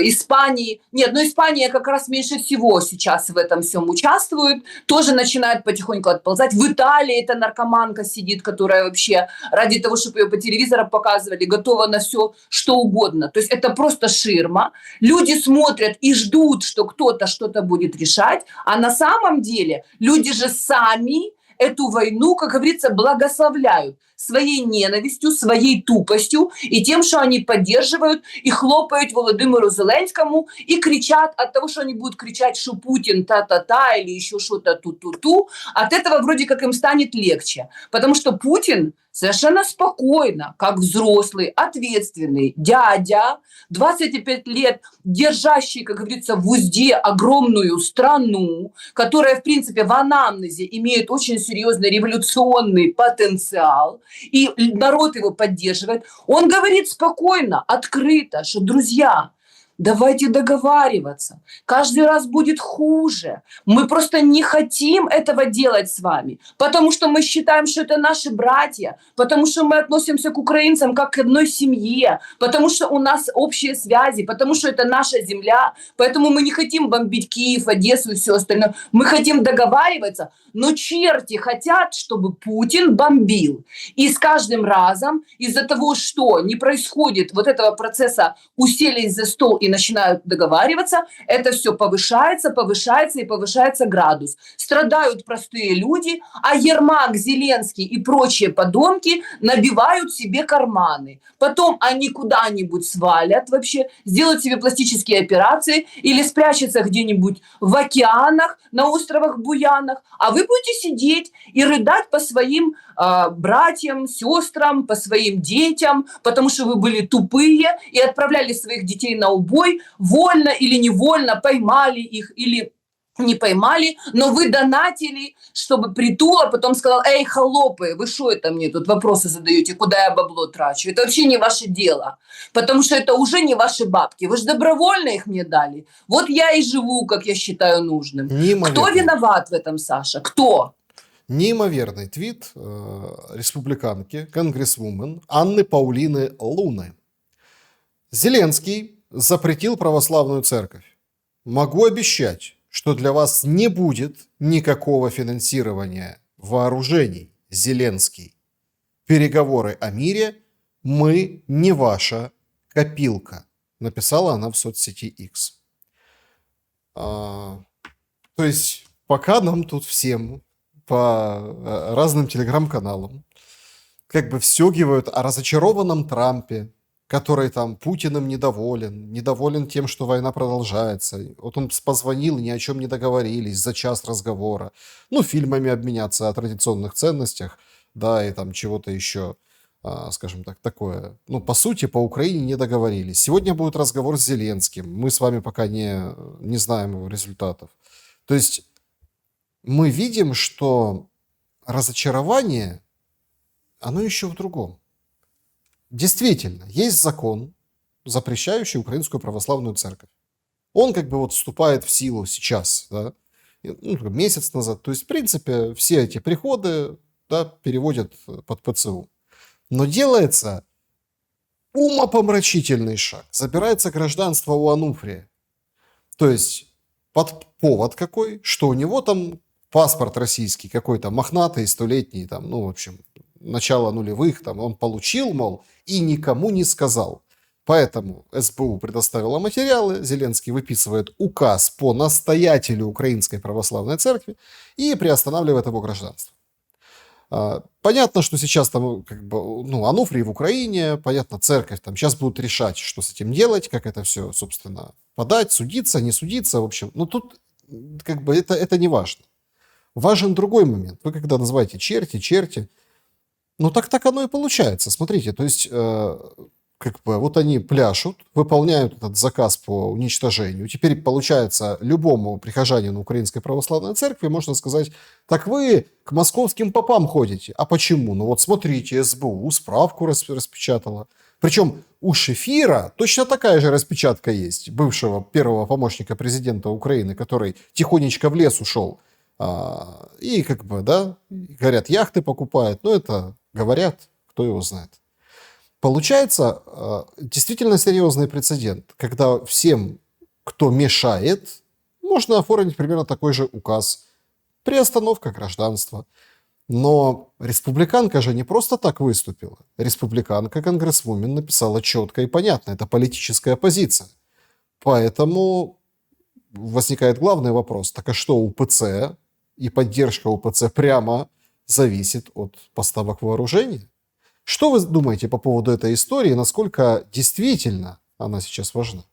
Испании. Нет, но Испания как раз меньше всего сейчас в этом всем участвует, тоже начинает потихоньку отползать. В Италии эта наркоманка сидит, которая вообще ради того, чтобы ее по телевизору показывали, готова на все, что угодно. То есть это просто ширма. Люди смотрят и ждут, что кто-то что-то будет решать, а на самом деле люди же сами эту войну, как говорится, благословляют своей ненавистью, своей тупостью и тем, что они поддерживают и хлопают Володимиру Зеленскому и кричат от того, что они будут кричать, что Путин та-та-та или еще что-то ту-ту-ту, от этого вроде как им станет легче. Потому что Путин совершенно спокойно, как взрослый, ответственный дядя, 25 лет держащий, как говорится, в узде огромную страну, которая, в принципе, в анамнезе имеет очень серьезный революционный потенциал, и народ его поддерживает, он говорит спокойно, открыто, что, друзья, давайте договариваться. Каждый раз будет хуже. Мы просто не хотим этого делать с вами, потому что мы считаем, что это наши братья, потому что мы относимся к украинцам как к одной семье, потому что у нас общие связи, потому что это наша земля, поэтому мы не хотим бомбить Киев, Одессу и все остальное. Мы хотим договариваться, но черти хотят, чтобы Путин бомбил. И с каждым разом из-за того, что не происходит вот этого процесса, уселись за стол и начинают договариваться, это все повышается, повышается и повышается градус. Страдают простые люди, а Ермак, Зеленский и прочие подонки набивают себе карманы. Потом они куда-нибудь свалят вообще, сделают себе пластические операции или спрячутся где-нибудь в океанах, на островах Буянах, а вы будете сидеть и рыдать по своим братьям, сестрам, по своим детям, потому что вы были тупые и отправляли своих детей на убой, вольно или невольно, поймали их или не поймали, но вы донатили, чтобы Притула потом сказал: эй, холопы, вы что это мне тут вопросы задаете, куда я бабло трачу? Это вообще не ваше дело, потому что это уже не ваши бабки. Вы же добровольно их мне дали. Вот я и живу, как я считаю нужным. Кто неимоверный. виноват в этом, Саша? Кто? Неимоверный твит республиканки, конгрессвумен Анны Паулины Луны. Зеленский запретил православную церковь. Могу обещать, что для вас не будет никакого финансирования вооружений, Зеленский. Переговоры о мире мы не ваша копилка, написала она в соцсети X. То есть пока нам тут всем по разным телеграм-каналам как бы всёгивают о разочарованном Трампе, который там Путиным недоволен тем, что война продолжается. Вот он позвонил, ни о чем не договорились за час разговора. Ну, фильмами обменяться о традиционных ценностях, да, и там чего-то еще, скажем так, такое. Ну, по сути, по Украине не договорились. Сегодня будет разговор с Зеленским. Мы с вами пока не знаем его результатов. То есть мы видим, что разочарование, оно еще в другом. Действительно, есть закон, запрещающий Украинскую православную церковь. он как бы вот вступает в силу сейчас, да, месяц назад. То есть, в принципе, все эти приходы, да, переводят под ПЦУ. Но делается умопомрачительный шаг. Забирается гражданство у Ануфрия. То есть под повод какой, что у него там паспорт российский какой-то мохнатый, столетний, там, ну, в общем, начало нулевых, там, он получил, мол, и никому не сказал. Поэтому СБУ предоставила материалы, Зеленский выписывает указ по настоятелю Украинской Православной Церкви и приостанавливает его гражданство. Понятно, что сейчас там как бы, ну, Ануфрий в Украине, понятно, церковь там сейчас будут решать, что с этим делать, как это все, собственно, подать, судиться, не судиться, в общем. Но тут как бы это не важно. Важен другой момент. Вы когда называете черти, ну так оно и получается. Смотрите, то есть как бы вот они пляшут, выполняют этот заказ по уничтожению. Теперь, получается, любому прихожанину Украинской Православной Церкви можно сказать, так вы к московским попам ходите. А почему? Ну вот смотрите, СБУ справку распечатала. Причем у Шефира точно такая же распечатка есть, бывшего первого помощника президента Украины, который тихонечко в лес ушел. И как бы, да, говорят, яхты покупает. Ну это говорят, кто его знает. Получается действительно серьезный прецедент, когда всем, кто мешает, можно оформить примерно такой же указ. Приостановка гражданства. Но республиканка же не просто так выступила. Республиканка, конгрессвумен, написала четко и понятно. Это политическая позиция. Поэтому возникает главный вопрос. Так а что УПЦ и поддержка УПЦ прямо зависит от поставок вооружений? Что вы думаете по поводу этой истории, насколько действительно она сейчас важна?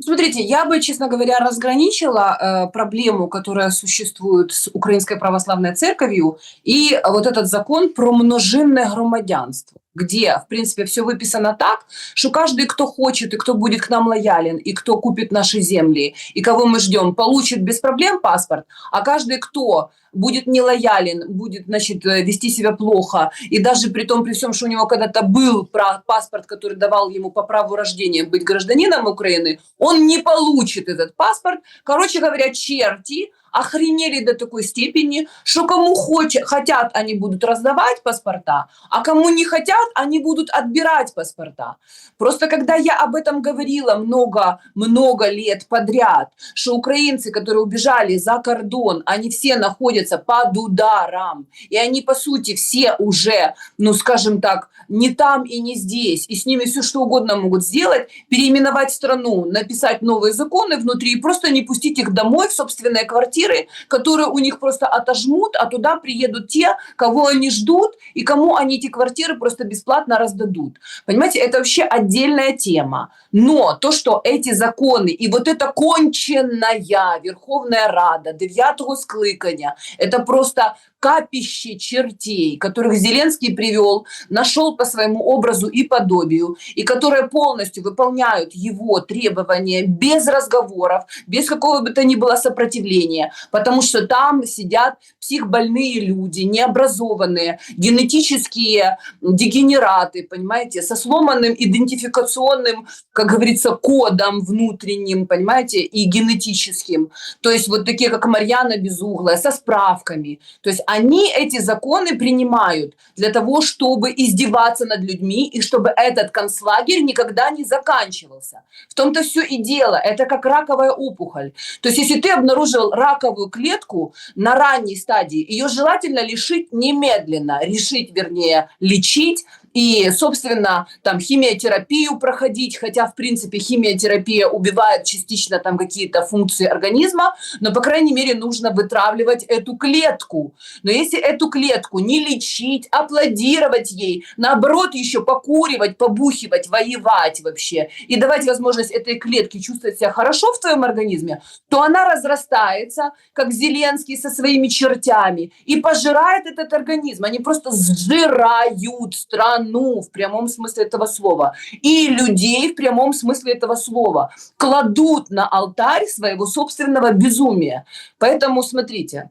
Смотрите, я бы, честно говоря, разграничила проблему, которая существует с Украинской Православной Церковью, и вот этот закон про множинное громадянство, где, в принципе, все выписано так, что каждый, кто хочет и кто будет к нам лоялен, и кто купит наши земли, и кого мы ждем, получит без проблем паспорт, а каждый, кто будет нелоялен, будет, значит, вести себя плохо, и даже при том, при всем, что у него когда-то был паспорт, который давал ему по праву рождения быть гражданином Украины, он не получит этот паспорт. Короче говоря, черти охренели до такой степени, что кому хотят, они будут раздавать паспорта, а кому не хотят, они будут отбирать паспорта. Просто когда я об этом говорила много лет подряд, что украинцы, которые убежали за кордон, они все находятся под ударом, и они, по сути, все уже, ну, скажем так, не там и не здесь, и с ними все что угодно могут сделать, переименовать страну, написать новые законы внутри и просто не пустить их домой в собственные квартиры, которые у них просто отожмут, а туда приедут те, кого они ждут, и кому они эти квартиры просто бесплатно раздадут. Понимаете, это вообще отдельная тема. Но то, что эти законы и вот эта конченная Верховная Рада 9-го скликання, это просто капище чертей, которых Зеленский привел, нашел по своему образу и подобию, и которые полностью выполняют его требования без разговоров, без какого бы то ни было сопротивления, потому что там сидят психбольные люди, необразованные, генетические дегенераты, понимаете, со сломанным идентификационным, как говорится, кодом внутренним, понимаете, и генетическим. То есть вот такие, как Марьяна Безуглая, со справками. То есть они эти законы принимают для того, чтобы издеваться над людьми и чтобы этот концлагерь никогда не заканчивался. В том-то все и дело. Это как раковая опухоль. То есть если ты обнаружил раковую клетку на ранней стадии, ее желательно лечить немедленно, лечить, и, собственно, там химиотерапию проходить, хотя, в принципе, химиотерапия убивает частично там какие-то функции организма, но, по крайней мере, нужно вытравливать эту клетку. Но если эту клетку не лечить, аплодировать ей, наоборот, еще покуривать, побухивать, воевать вообще и давать возможность этой клетке чувствовать себя хорошо в твоем организме, то она разрастается, как Зеленский со своими чертями, и пожирает этот организм. Они просто сжирают страну в прямом смысле этого слова. И людей в прямом смысле этого слова. Кладут на алтарь своего собственного безумия. Поэтому смотрите,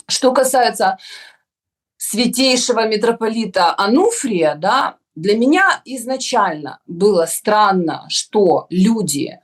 что касается святейшего митрополита Ануфрия, да, для меня изначально было странно, что люди,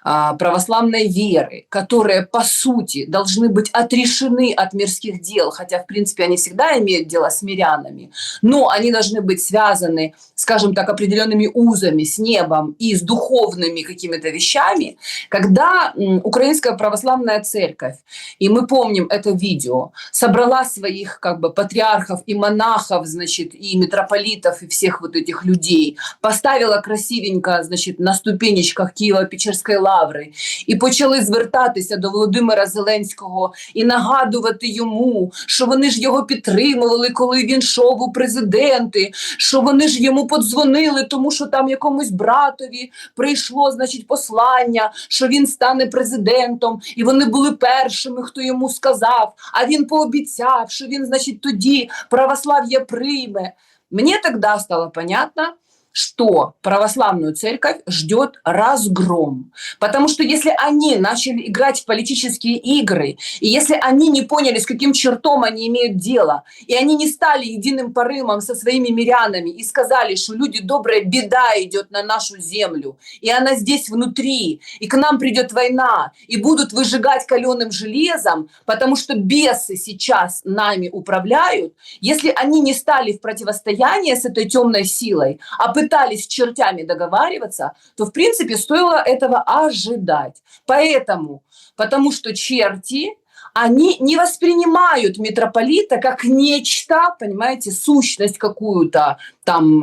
православной веры, которые, по сути, должны быть отрешены от мирских дел, хотя, в принципе, они всегда имеют дело с мирянами, но они должны быть связаны, скажем так, определенными узами с небом и с духовными какими-то вещами, когда Украинская православная церковь, и мы помним это видео, собрала своих как бы патриархов и монахов, значит, и митрополитов, и всех вот этих людей, поставила красивенько, значит, на ступенечках Києво-Печерської лаври і почали звертатися до Володимира Зеленського і нагадувати йому, що вони ж його підтримували, коли він йшов у президенти, що вони ж йому подзвонили, тому що там якомусь братові прийшло, значить, послання, що він стане президентом, і вони були першими, хто йому сказав, а він пообіцяв, що він, значить, тоді православ'я прийме. Мне тогда стало понятно, что православную церковь ждет разгром. Потому что если они начали играть в политические игры, и если они не поняли, с каким чертом они имеют дело, и они не стали единым порывом со своими мирянами и сказали, что люди добрые, беда идет на нашу землю, и она здесь внутри, и к нам придет война, и будут выжигать каленым железом, потому что бесы сейчас нами управляют, если они не стали в противостояние с этой темной силой, а пытались с чертями договариваться, то, в принципе, стоило этого ожидать. Поэтому, потому что черти, они не воспринимают митрополита как нечто, понимаете, сущность какую-то там,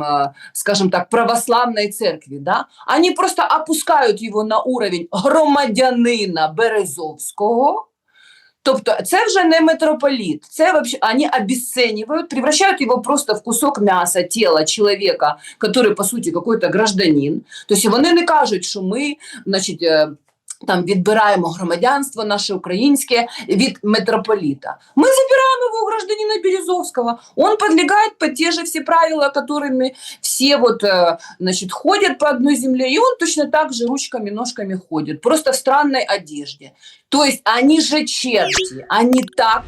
скажем так, православной церкви, да? Они просто опускают его на уровень громадянина Березовського. Тобто це вже не митрополит, це вообще они обесценивают, превращают его просто в кусок мяса, тела человека, который, по суті, какой-то гражданин. Тобто вони не кажуть, що ми, значить, там відбираємо громадянство наше українське від митрополита. Мы забираем его у гражданина Березовского. Он подлегает под те же все правила, которыми все вот, значит, ходят по одной земле, и он точно так же ручками, ножками ходит, просто в странной одежде. То есть они же черти, они так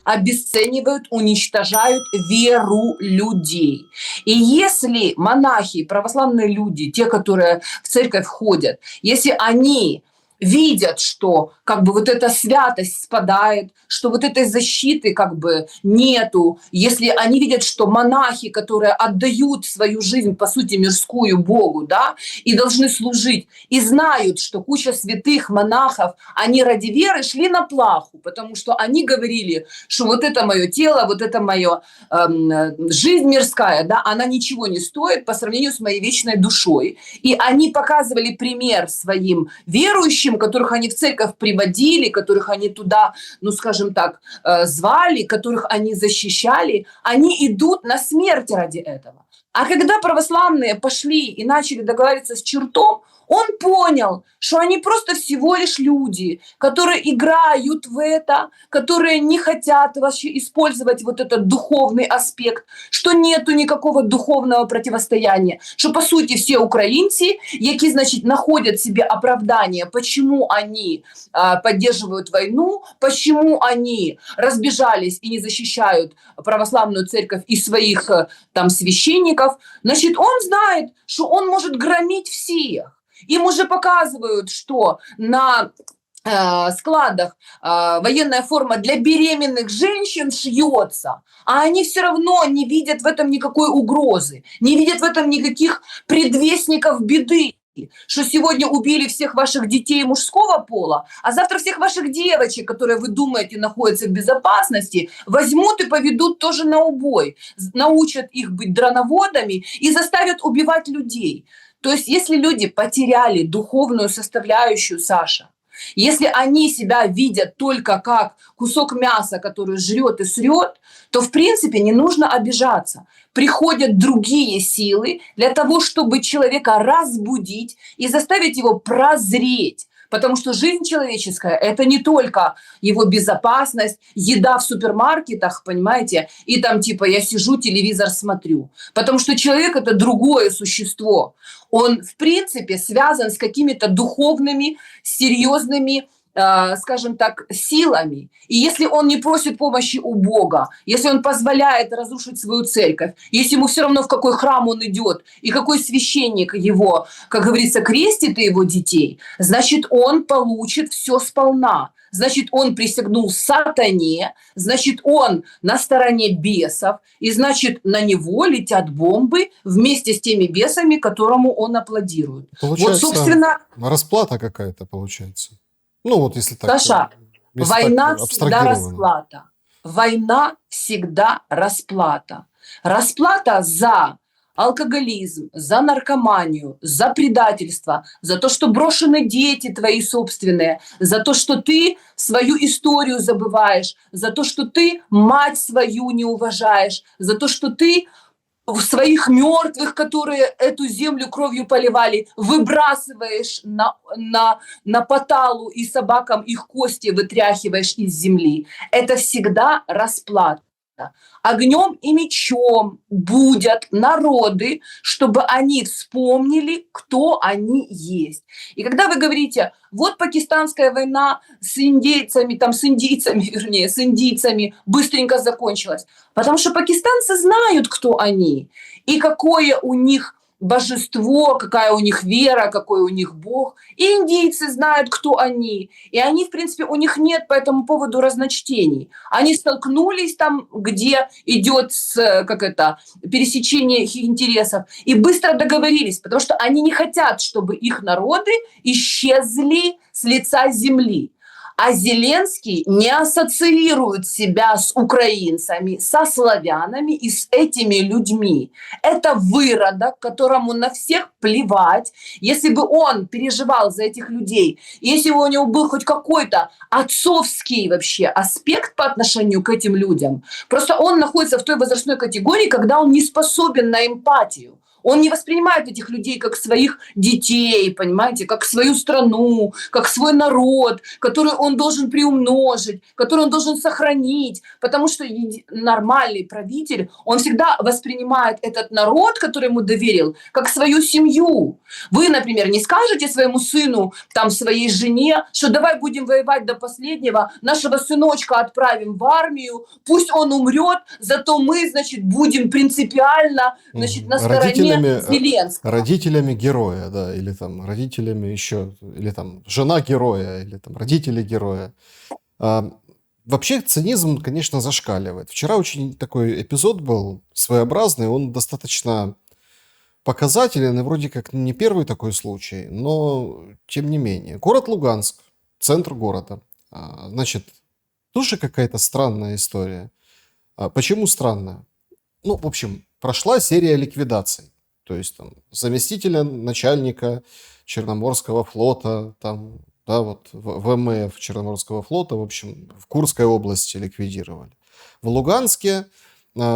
обесценивают, уничтожают веру людей. И если монахи, православные люди, те, которые в церковь ходят, если они видят, что как бы вот эта святость спадает, что вот этой защиты как бы нету, если они видят, что монахи, которые отдают свою жизнь, по сути, мирскую Богу, да, и должны служить, и знают, что куча святых монахов, они ради веры шли на плаху, потому что они говорили, что вот это мое тело, вот это моя жизнь мирская, да, она ничего не стоит по сравнению с моей вечной душой. И они показывали пример своим верующим, которых они в церковь приводили, которых они туда, ну, скажем так, звали, которых они защищали, они идут на смерть ради этого. А когда православные пошли и начали договариваться с чертом, он понял, что они просто всего лишь люди, которые играют в это, которые не хотят вообще использовать вот этот духовный аспект, что нету никакого духовного противостояния, что по сути все украинцы, які, значит, находят себе оправдание, почему они поддерживают войну, почему они разбежались и не защищают православную церковь и своих там священников, значит, он знает, что он может громить всех. Им уже показывают, что на складах военная форма для беременных женщин шьется, а они все равно не видят в этом никакой угрозы, не видят в этом никаких предвестников беды, что сегодня убили всех ваших детей мужского пола, а завтра всех ваших девочек, которые вы думаете находятся в безопасности, возьмут и поведут тоже на убой, научат их быть дроноводами и заставят убивать людей. То есть если люди потеряли духовную составляющую, Саша, если они себя видят только как кусок мяса, который жрет и срет, то в принципе не нужно обижаться. Приходят другие силы для того, чтобы человека разбудить и заставить его прозреть. Потому что жизнь человеческая – это не только его безопасность, еда в супермаркетах, понимаете, и там типа я сижу, телевизор смотрю. Потому что человек – это другое существо. Он, в принципе, связан с какими-то духовными, серьезными скажем так, силами, и если он не просит помощи у Бога, если он позволяет разрушить свою церковь, если ему все равно, в какой храм он идет, и какой священник его, как говорится, крестит его детей, значит, он получит все сполна. Значит, он присягнул сатане, значит, он на стороне бесов, и значит, на него летят бомбы вместе с теми бесами, которому он аплодирует. Получается, Вот, собственно, расплата какая-то получается. Ну, вот если так, Саша, если война так всегда абстрагированно. расплата. Война всегда расплата. Расплата за алкоголизм, за наркоманию, за предательство, за то, что брошены дети твои собственные, за то, что ты свою историю забываешь, за то, что ты мать свою не уважаешь, за то, что ты своих мертвых, которые эту землю кровью поливали, выбрасываешь на поталу и собакам их кости вытряхиваешь из земли. Это всегда расплата. Огнем и мечом будят народы, чтобы они вспомнили, кто они есть. И когда вы говорите, вот пакистанская война с индейцами, вернее, с индийцами быстренько закончилась, потому что пакистанцы знают, кто они и какое у них божество, какая у них вера, какой у них Бог. И индийцы знают, кто они. И они, в принципе, у них нет по этому поводу разночтений. Они столкнулись там, где идет пересечение их интересов, и быстро договорились, потому что они не хотят, чтобы их народы исчезли с лица земли. А Зеленский не ассоциирует себя с украинцами, со славянами и с этими людьми. Это выродок, которому на всех плевать. Если бы он переживал за этих людей, если бы у него был хоть какой-то отцовский вообще аспект по отношению к этим людям, просто он находится в той возрастной категории, когда он не способен на эмпатию. Он не воспринимает этих людей как своих детей, понимаете, как свою страну, как свой народ, который он должен приумножить, который он должен сохранить, потому что нормальный правитель, он всегда воспринимает этот народ, который ему доверил, как свою семью. Вы, например, не скажете своему сыну, там, своей жене, что давай будем воевать до последнего, нашего сыночка отправим в армию, пусть он умрет, зато мы, значит, будем принципиально, значит, на стороне Зеленского. Родителями героя, да, или там родителями еще, или там жена героя, или там родители героя. Вообще цинизм, конечно, зашкаливает. Вчера очень такой эпизод был своеобразный, он достаточно показателен, и вроде как не первый такой случай, но тем не менее. Город Луганск, центр города. Значит, тоже какая-то странная история. Почему странная? Ну, в общем, прошла серия ликвидаций. То есть там заместителя начальника Черноморского флота, там, да, вот ВМФ Черноморского флота, в общем, в Курской области ликвидировали. В Луганске,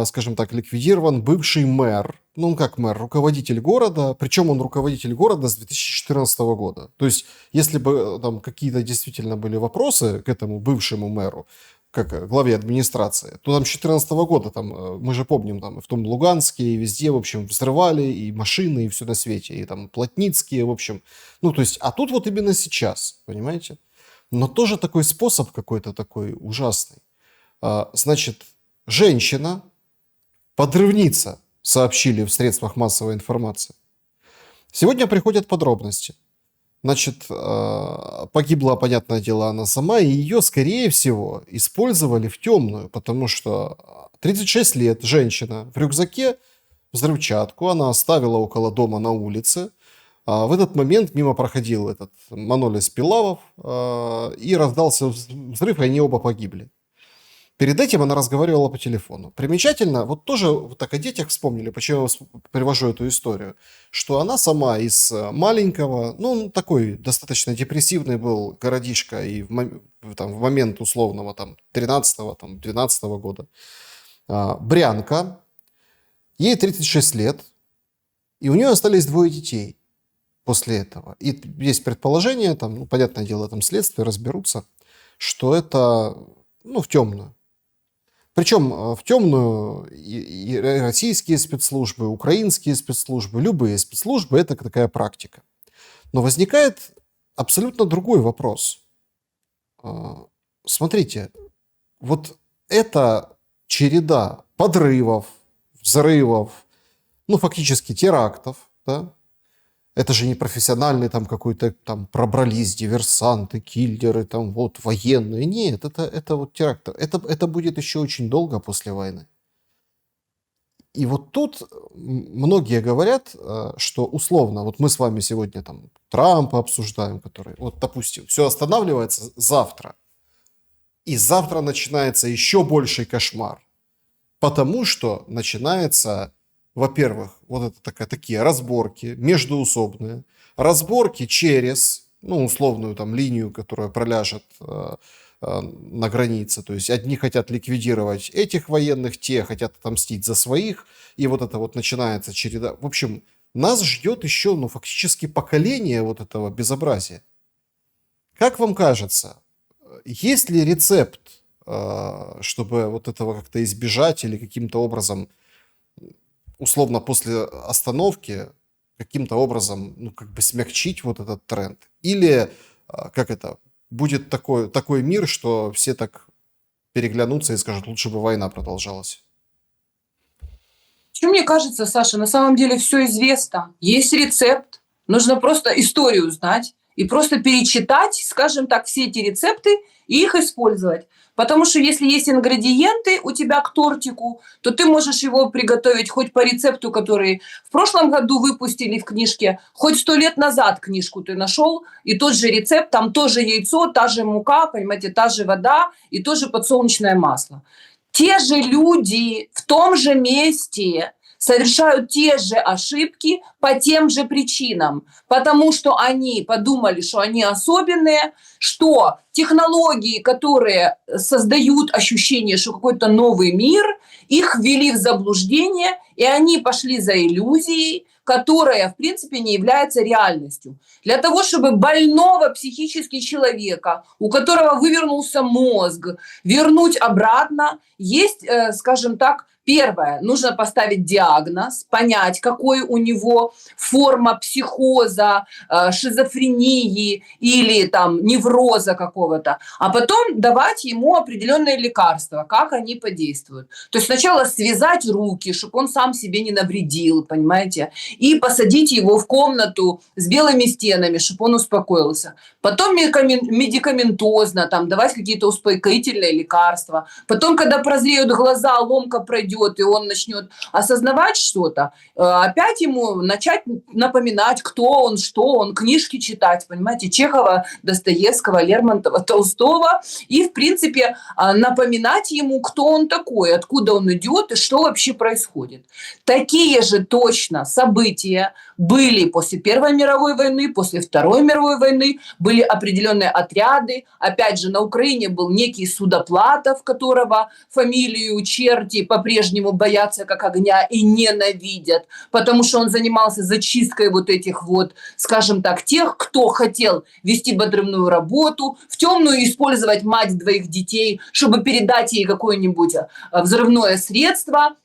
скажем так, ликвидирован бывший мэр, ну как мэр, руководитель города, причем он руководитель города с 2014 года. То есть, если бы там какие-то действительно были вопросы к этому бывшему мэру, как главе администрации, то там с 2014 года, там, мы же помним, там, в том Луганске и везде, в общем, взрывали и машины, и все на свете, и там Плотницкие, в общем. Ну, то есть, а тут вот именно сейчас, понимаете? Но тоже такой способ какой-то такой ужасный. Значит, женщина, подрывница, сообщили в средствах массовой информации. Сегодня приходят подробности. Значит, погибла, понятное дело, она сама, и ее, скорее всего, использовали в темную, потому что 36 лет, женщина, в рюкзаке взрывчатку, она оставила около дома на улице. В этот момент мимо проходил этот Манолис Пилавов, и раздался взрыв, и они оба погибли. Перед этим она разговаривала по телефону. Примечательно, вот тоже вот так о детях вспомнили, почему я привожу эту историю, что она сама из маленького, ну, такой достаточно депрессивный был городишко и в момент условного там 13-го, там 12-го года. Брянка, ей 36 лет, и у нее остались 2 детей после этого. И есть предположение, там, ну, понятное дело, там следствие, разберутся, что это, ну, в темную. Причем в темную и российские спецслужбы, украинские спецслужбы, любые спецслужбы – это такая практика. Но возникает абсолютно другой вопрос. Смотрите, вот эта череда подрывов, взрывов, ну, фактически терактов, да, это же не профессиональные там какой-то там пробрались диверсанты, киллеры, там вот военные. Нет, это вот теракты. Это будет еще очень долго после войны. И вот тут многие говорят, что условно, вот мы с вами сегодня там Трампа обсуждаем, который, вот допустим, все останавливается завтра. И завтра начинается еще больший кошмар. Потому что начинается, во-первых, вот это такие разборки междоусобные, разборки через, ну, условную там линию, которая проляжет на границе. То есть одни хотят ликвидировать этих военных, те хотят отомстить за своих, и вот это вот начинается череда. В общем, нас ждет еще, ну, фактически поколение вот этого безобразия. Как вам кажется, есть ли рецепт, чтобы вот этого как-то избежать или каким-то образом, условно, после остановки, каким-то образом, ну, как бы смягчить вот этот тренд? Или, как это, будет такой мир, что все так переглянутся и скажут, лучше бы война продолжалась? Что мне кажется, Саша, на самом деле все известно. Есть рецепт. Нужно просто историю знать и просто перечитать, скажем так, все эти рецепты и их использовать. Потому что если есть ингредиенты у тебя к тортику, то ты можешь его приготовить хоть по рецепту, который в прошлом году выпустили в книжке, хоть 100 лет назад книжку ты нашел, и тот же рецепт, там тоже яйцо, та же мука, понимаете, та же вода и тоже подсолнечное масло. Те же люди в том же месте совершают те же ошибки по тем же причинам, потому что они подумали, что они особенные, что технологии, которые создают ощущение, что какой-то новый мир, их ввели в заблуждение, и они пошли за иллюзией, которая, в принципе, не является реальностью. Для того, чтобы больного психически человека, у которого вывернулся мозг, вернуть обратно, есть, скажем так, первое, нужно поставить диагноз, понять, какой у него форма психоза, шизофрении или там невроза какого-то, а потом давать ему определенные лекарства, как они подействуют. То есть сначала связать руки, чтобы он сам себе не навредил, понимаете, и посадить его в комнату с белыми стенами, чтобы он успокоился. Потом медикаментозно там давать какие-то успокоительные лекарства. Потом, когда прозреют глаза, ломка пройдет, и он начнет осознавать что-то, опять ему начать напоминать, кто он, что он, книжки читать, понимаете, Чехова, Достоевского, Лермонтова, Толстого, и, в принципе, напоминать ему, кто он такой, откуда он идет и что вообще происходит. Такие же точно события были после Первой мировой войны, после Второй мировой войны, были определенные отряды. Опять же, на Украине был некий Судоплатов, которого фамилию черти по-прежнему боятся как огня и ненавидят, потому что он занимался зачисткой вот этих вот, скажем так, тех, кто хотел вести подрывную работу, в темную использовать мать двоих детей, чтобы передать ей какое-нибудь взрывное средство,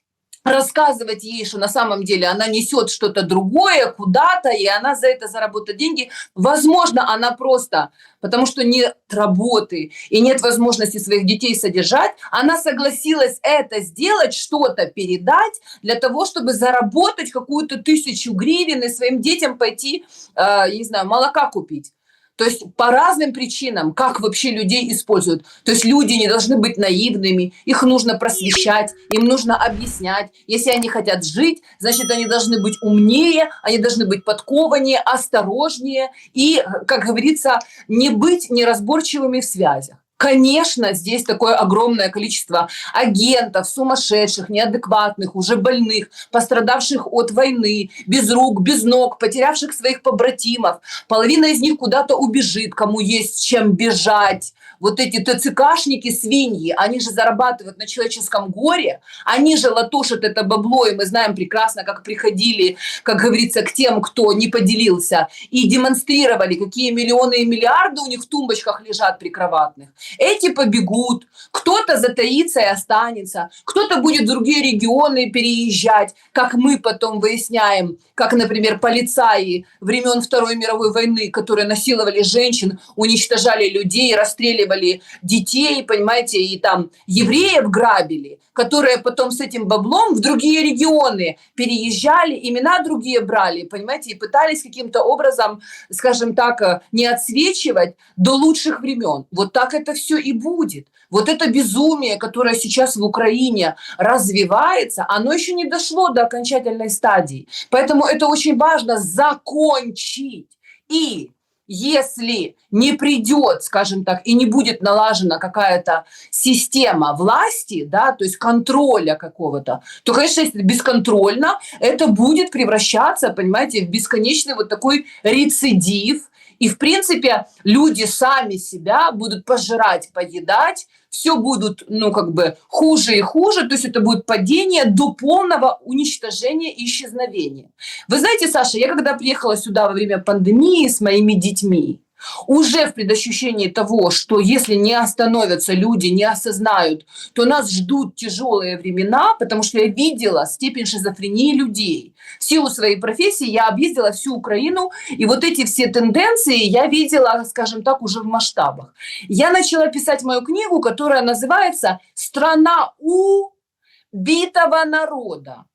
рассказывать ей, что на самом деле она несет что-то другое куда-то, и она за это заработает деньги. Возможно, она просто, потому что нет работы и нет возможности своих детей содержать, она согласилась это сделать, что-то передать для того, чтобы заработать какую-то 1000 гривен и своим детям пойти, я не знаю, молока купить. То есть по разным причинам, как вообще людей используют. То есть люди не должны быть наивными, их нужно просвещать, им нужно объяснять. Если они хотят жить, значит, они должны быть умнее, они должны быть подкованнее, осторожнее и, как говорится, не быть неразборчивыми в связях. Конечно, здесь такое огромное количество агентов, сумасшедших, неадекватных, уже больных, пострадавших от войны, без рук, без ног, потерявших своих побратимов. Половина из них куда-то убежит, кому есть чем бежать. Вот эти ТЦКшники, свиньи, они же зарабатывают на человеческом горе, они же латушат это бабло, и мы знаем прекрасно, как приходили, как говорится, к тем, кто не поделился, и демонстрировали, какие миллионы и миллиарды у них в тумбочках лежат прикроватных. Эти побегут, кто-то затаится и останется, кто-то будет в другие регионы переезжать, как мы потом выясняем, как, например, полицаи времен Второй мировой войны, которые насиловали женщин, уничтожали людей, расстреливали детей, понимаете, и там евреев грабили, которые потом с этим баблом в другие регионы переезжали, имена другие брали, понимаете, и пытались каким-то образом, скажем так, не отсвечивать до лучших времен. Вот так это все и будет. Вот это безумие, которое сейчас в Украине развивается, оно еще не дошло до окончательной стадии. Поэтому это очень важно закончить. И если не придет, скажем так, и не будет налажена какая-то система власти, да, то есть контроля какого-то, то, конечно, если бесконтрольно, это будет превращаться, понимаете, в бесконечный вот такой рецидив. И, в принципе, люди сами себя будут пожирать, поедать, все будут, ну, как бы хуже и хуже, то есть это будет падение до полного уничтожения и исчезновения. Вы знаете, Саша, я когда приехала сюда во время пандемии с моими детьми, уже в предощущении того, что если не остановятся люди, не осознают, то нас ждут тяжелые времена, потому что я видела степень шизофрении людей. В силу своей профессии я объездила всю Украину, и вот эти все тенденции я видела, скажем так, уже в масштабах. Я начала писать мою книгу, которая называется «Страна убитого народа».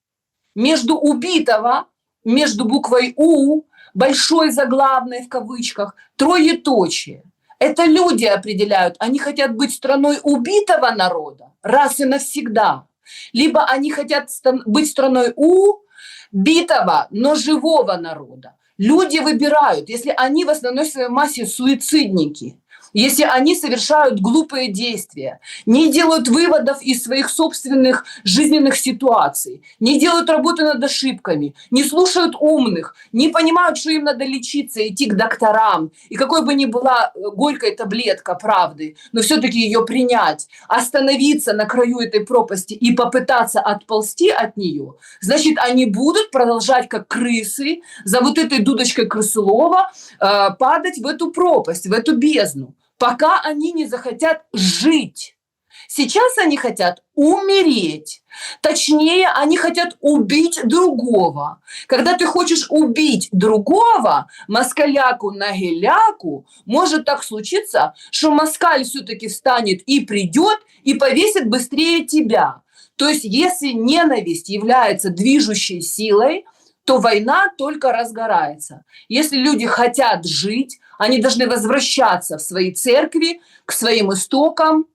Между убитого, между буквой «У», большой заглавной в кавычках, троеточие. Это люди определяют, они хотят быть страной убитого народа раз и навсегда, либо они хотят быть страной убитого, но живого народа. Люди выбирают, если они в основной своей массе суицидники, если они совершают глупые действия, не делают выводов из своих собственных жизненных ситуаций, не делают работы над ошибками, не слушают умных, не понимают, что им надо лечиться, идти к докторам, и какой бы ни была горькая таблетка правды, но все-таки ее принять, остановиться на краю этой пропасти и попытаться отползти от нее, значит, они будут продолжать, как крысы, за вот этой дудочкой крысолова падать в эту пропасть, в эту бездну, пока они не захотят жить. Сейчас они хотят умереть. Точнее, они хотят убить другого. Когда ты хочешь убить другого, москаляку на геляку, может так случиться, что москаль все-таки встанет и придет, и повесит быстрее тебя. То есть, если ненависть является движущей силой, то война только разгорается. Если люди хотят жить, они должны возвращаться в свои церкви, к своим истокам,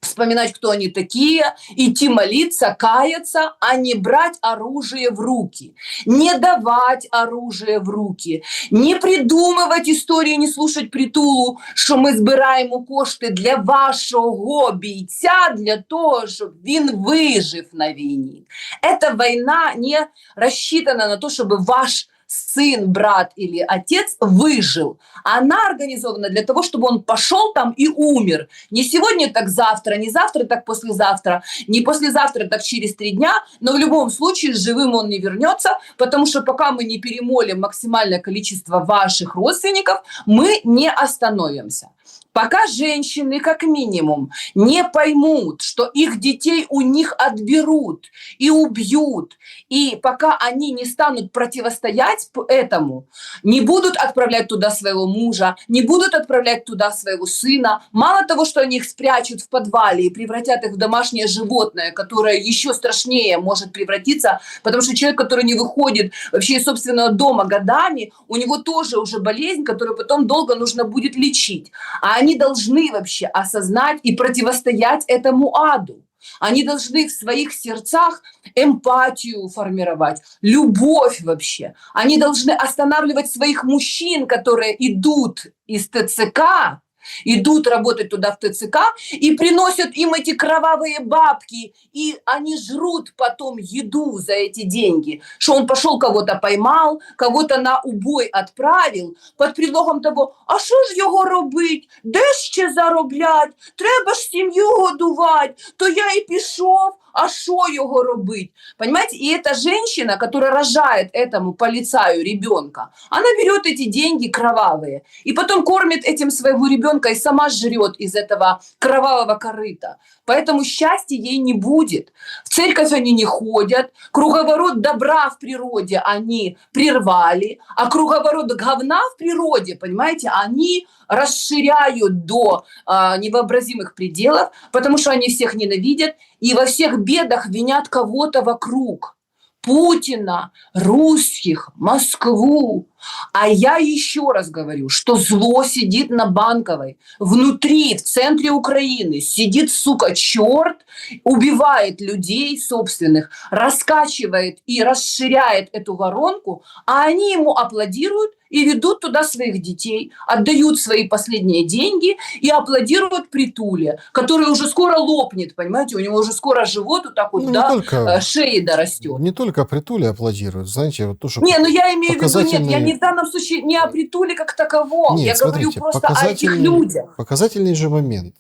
вспоминать, кто они такие, идти молиться, каяться, а не брать оружие в руки, не давать оружие в руки, не придумывать історії, не слушать притулу, що ми збираємо кошти для вашого бійця, для того, щоб він вижив на війні. Эта война не рассчитана на то, чтобы ваш сын, брат или отец выжил. Она организована для того, чтобы он пошел там и умер. Не сегодня, так завтра, не завтра, так послезавтра, не послезавтра, так через 3 дня, но в любом случае живым он не вернется, потому что пока мы не перемолим максимальное количество ваших родственников, мы не остановимся. Пока женщины, как минимум, не поймут, что их детей у них отберут и убьют, и пока они не станут противостоять этому, не будут отправлять туда своего мужа, не будут отправлять туда своего сына, мало того, что они их спрячут в подвале и превратят их в домашнее животное, которое еще страшнее может превратиться, потому что человек, который не выходит вообще из собственного дома годами, у него тоже уже болезнь, которую потом долго нужно будет лечить. А они должны вообще осознать и противостоять этому аду. Они должны в своих сердцах эмпатию формировать, любовь вообще. Они должны останавливать своих мужчин, которые идут из ТЦК, идут работать туда в ТЦК и приносят им эти кровавые бабки, и они жрут потом еду за эти деньги, что он пошел кого-то поймал, кого-то на убой отправил, под предлогом того, а що ж його робить, де ще зароблять, треба ж сім'ю годувати, то я і пішов, а що його робить? Понимаете? И эта женщина, которая рожает этому полицаю ребенка, она берет эти деньги кровавые и потом кормит этим своего ребенка и сама жрет из этого кровавого корыта. Поэтому счастья ей не будет. В церковь они не ходят, круговорот добра в природе они прервали, а круговорот говна в природе, понимаете, они расширяют до невообразимых пределов, потому что они всех ненавидят и во всех бедах винят кого-то вокруг. Путина, русских, Москву. А я еще раз говорю, что зло сидит на Банковой. Внутри, в центре Украины сидит, сука, черт, убивает людей собственных, раскачивает и расширяет эту воронку, а они ему аплодируют и ведут туда своих детей, отдают свои последние деньги и аплодируют Притуле, который уже скоро лопнет, понимаете, у него уже скоро живот вот так вот Ну, до шеи дорастет. не только Притуле аплодируют, знаете, вот то, что Не, ну я имею в виду, нет, я показательный- не в данном случае не о Притуле как таковом, Нет, я говорю смотрите, просто о этих людях. показательный же момент,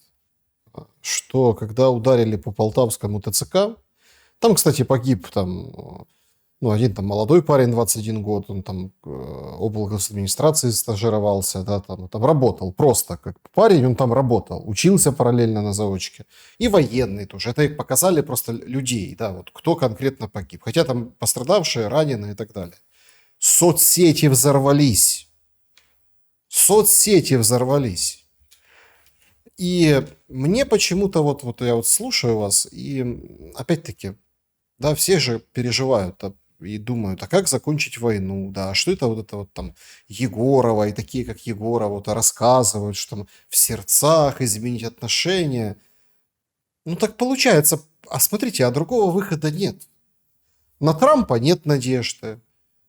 что когда ударили по полтавскому ТЦК, там, кстати, погиб там, ну, один там молодой парень, 21 год, он там облгосадминистрации стажировался, да, там работал просто как парень, он там работал, учился параллельно на заочке. И военный тоже. Это их показали просто людей, да, вот кто конкретно погиб. Хотя там пострадавшие, раненые и так далее. Соцсети взорвались. Соцсети взорвались. И мне почему-то вот я вот слушаю вас, и опять-таки, да, все же переживают и думают, а как закончить войну, да, что это вот там Егорова и такие, как Егорова, вот рассказывают, что там в сердцах изменить отношения. Ну так получается, а смотрите, а другого выхода нет. На Трампа нет надежды.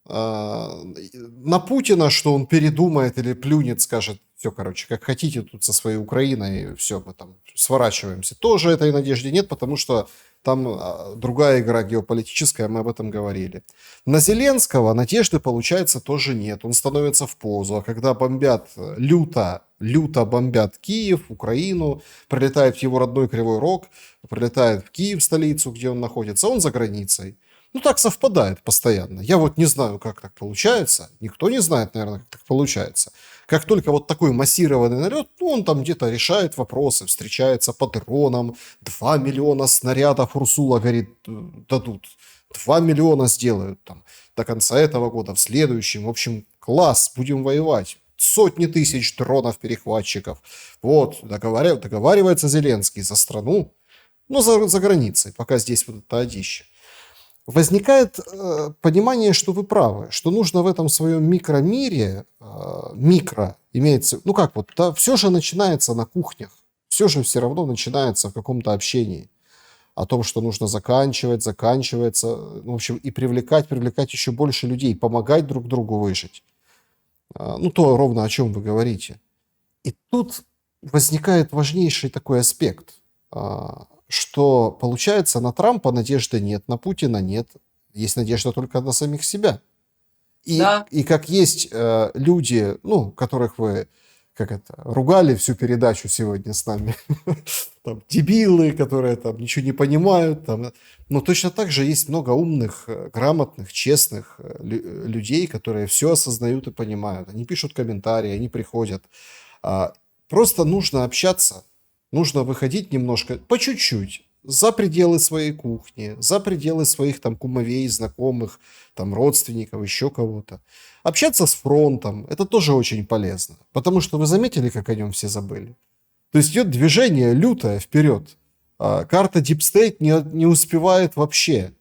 На Путина, что он передумает или плюнет, скажет, все, короче, как хотите тут со своей Украиной, все, мы там сворачиваемся. Тоже этой надежды нет, потому что там другая игра геополитическая, мы об этом говорили. На Зеленского надежды, получается, тоже нет. Он становится в позу. А когда бомбят, люто бомбят Киев, Украину, прилетает в его родной Кривой Рог, прилетает в Киев, столицу, где он находится, он за границей. Ну, так совпадает постоянно. Я вот не знаю, как так получается. Никто не знает, наверное, как так получается. Как только вот такой массированный налет, ну, он там где-то решает вопросы, встречается по дронам, 2 миллиона снарядов Урсула, говорит, дадут. 2 миллиона сделают там до конца этого года, в следующем. В общем, класс, будем воевать. Сотни тысяч дронов-перехватчиков. Вот, договаривается Зеленский за страну, но за границей, пока здесь вот это одище. Возникает понимание, что вы правы, что нужно в этом своем микромире, имеется, ну как вот, да, все же начинается на кухнях, все равно начинается в каком-то общении. О том, что нужно заканчивается, ну, в общем, и привлекать еще больше людей, помогать друг другу выжить. Ну, то ровно о чем вы говорите. И тут возникает важнейший такой аспект, что, получается, на Трампа надежды нет, на Путина нет. Есть надежда только на самих себя. И как есть люди, ну, которых вы ругали всю передачу сегодня с нами, там, дебилы, которые там ничего не понимают. Там, но точно так же есть много умных, грамотных, честных людей, которые все осознают и понимают. Они пишут комментарии, они приходят. Просто нужно общаться. Нужно выходить немножко, по чуть-чуть, за пределы своей кухни, за пределы своих там кумовей, знакомых, там родственников, еще кого-то. Общаться с фронтом, это тоже очень полезно. Потому что вы заметили, как о нем все забыли? То есть идет движение лютое вперед. Карта Deep State не успевает вообще.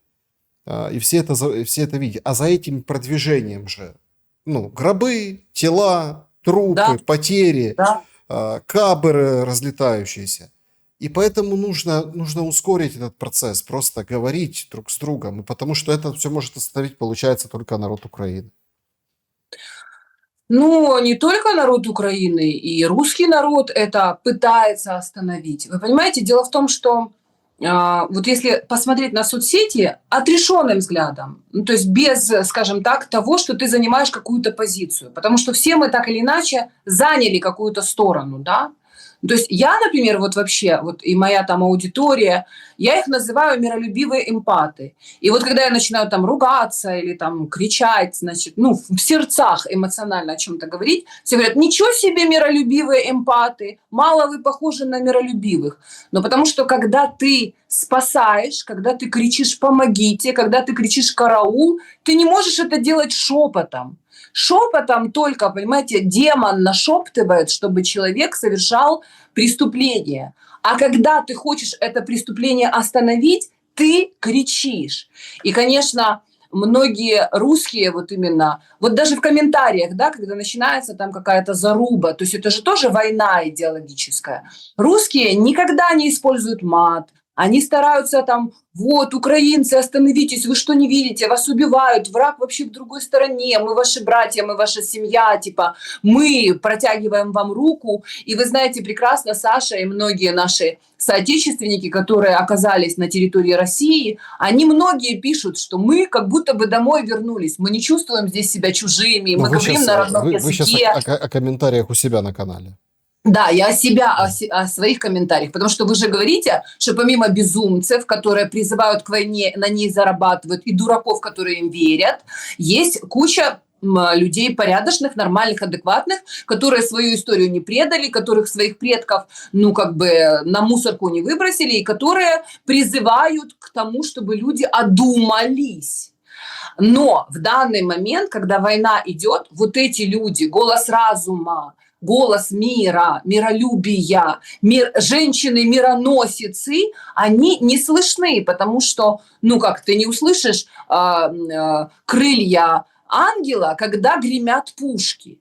И все это видят. А за этим продвижением же, ну, гробы, тела, трупы, потери. Кабры разлетающиеся. И поэтому нужно ускорить этот процесс, просто говорить друг с другом, и потому что это все может остановить, получается, только народ Украины. Ну, не только народ Украины, и русский народ это пытается остановить. Вы понимаете, дело в том, что вот если посмотреть на соцсети отрешенным взглядом, ну, то есть без, скажем так, того, что ты занимаешь какую-то позицию, потому что все мы так или иначе заняли какую-то сторону, да, То есть я, например, вот вообще, вот и моя там аудитория, я их называю миролюбивые эмпаты. И вот когда я начинаю там ругаться или там кричать, значит, ну, в сердцах эмоционально о чем-то говорить, все говорят, ничего себе миролюбивые эмпаты, мало вы похожи на миролюбивых. Но потому что когда ты спасаешь, когда ты кричишь «помогите», когда ты кричишь «караул», ты не можешь это делать шепотом. Шепотом только, понимаете, демон нашептывает, чтобы человек совершал преступление. А когда ты хочешь это преступление остановить, ты кричишь. И, конечно, многие русские вот именно, вот даже в комментариях, да, когда начинается там какая-то заруба, то есть это же тоже война идеологическая. Русские никогда не используют мат, они стараются там, вот, украинцы, остановитесь, вы что не видите, вас убивают, враг вообще в другой стороне, мы ваши братья, мы ваша семья, типа, мы протягиваем вам руку. И вы знаете прекрасно, Саша и многие наши соотечественники, которые оказались на территории России, они многие пишут, что мы как будто бы домой вернулись, мы не чувствуем здесь себя чужими, Но мы вы говорим сейчас, на родном вы сейчас языке. о комментариях у себя на канале. Да, я о себя, о своих комментариях, потому что вы же говорите, что помимо безумцев, которые призывают к войне, на ней зарабатывают, и дураков, которые им верят, есть куча людей порядочных, нормальных, адекватных, которые свою историю не предали, которых своих предков, ну, как бы на мусорку не выбросили, и которые призывают к тому, чтобы люди одумались. Но в данный момент, когда война идет, вот эти люди, голос разума, голос мира, миролюбия, женщины-мироносицы, они не слышны, потому что, ну как, ты не услышишь крылья ангела, когда гремят пушки.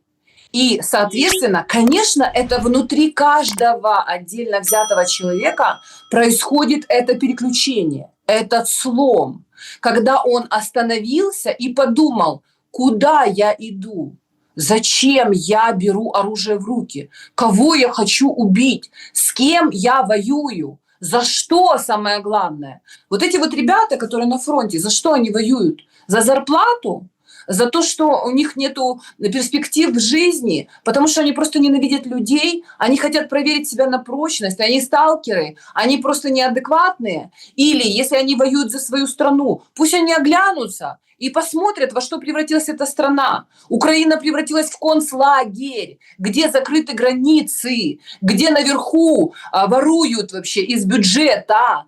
И, соответственно, конечно, это внутри каждого отдельно взятого человека происходит это переключение, этот слом, когда он остановился и подумал, куда я иду, зачем я беру оружие в руки, кого я хочу убить, с кем я воюю, за что самое главное. Вот эти вот ребята, которые на фронте, за что они воюют? За зарплату? За то, что у них нет перспектив в жизни, потому что они просто ненавидят людей, они хотят проверить себя на прочность, они сталкеры, они просто неадекватные. Или если они воюют за свою страну, пусть они оглянутся и посмотрят, во что превратилась эта страна. Украина превратилась в концлагерь, где закрыты границы, где наверху воруют вообще из бюджета,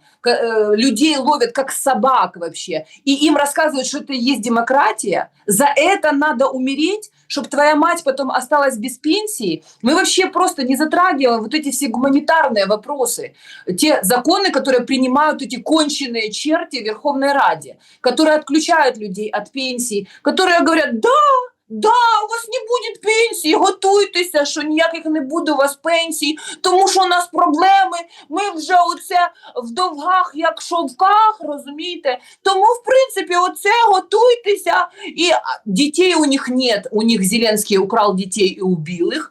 людей ловят как собак вообще, и им рассказывают, что это и есть демократия. За это надо умереть, чтобы твоя мать потом осталась без пенсии. Мы вообще просто не затрагиваем вот эти все гуманитарные вопросы. Те законы, которые принимают эти конченые черти в Верховной Раде, которые отключают людей от пенсии, которые говорят, да, у вас не буде пенсії, готуйтеся, що ніяких не буде у вас пенсій, тому що у нас проблеми, ми вже оце в довгах, як шовках, розумієте? Тому, в принципі, оце готуйтеся. І детей у них нет, у них Зеленский украл детей и убил их,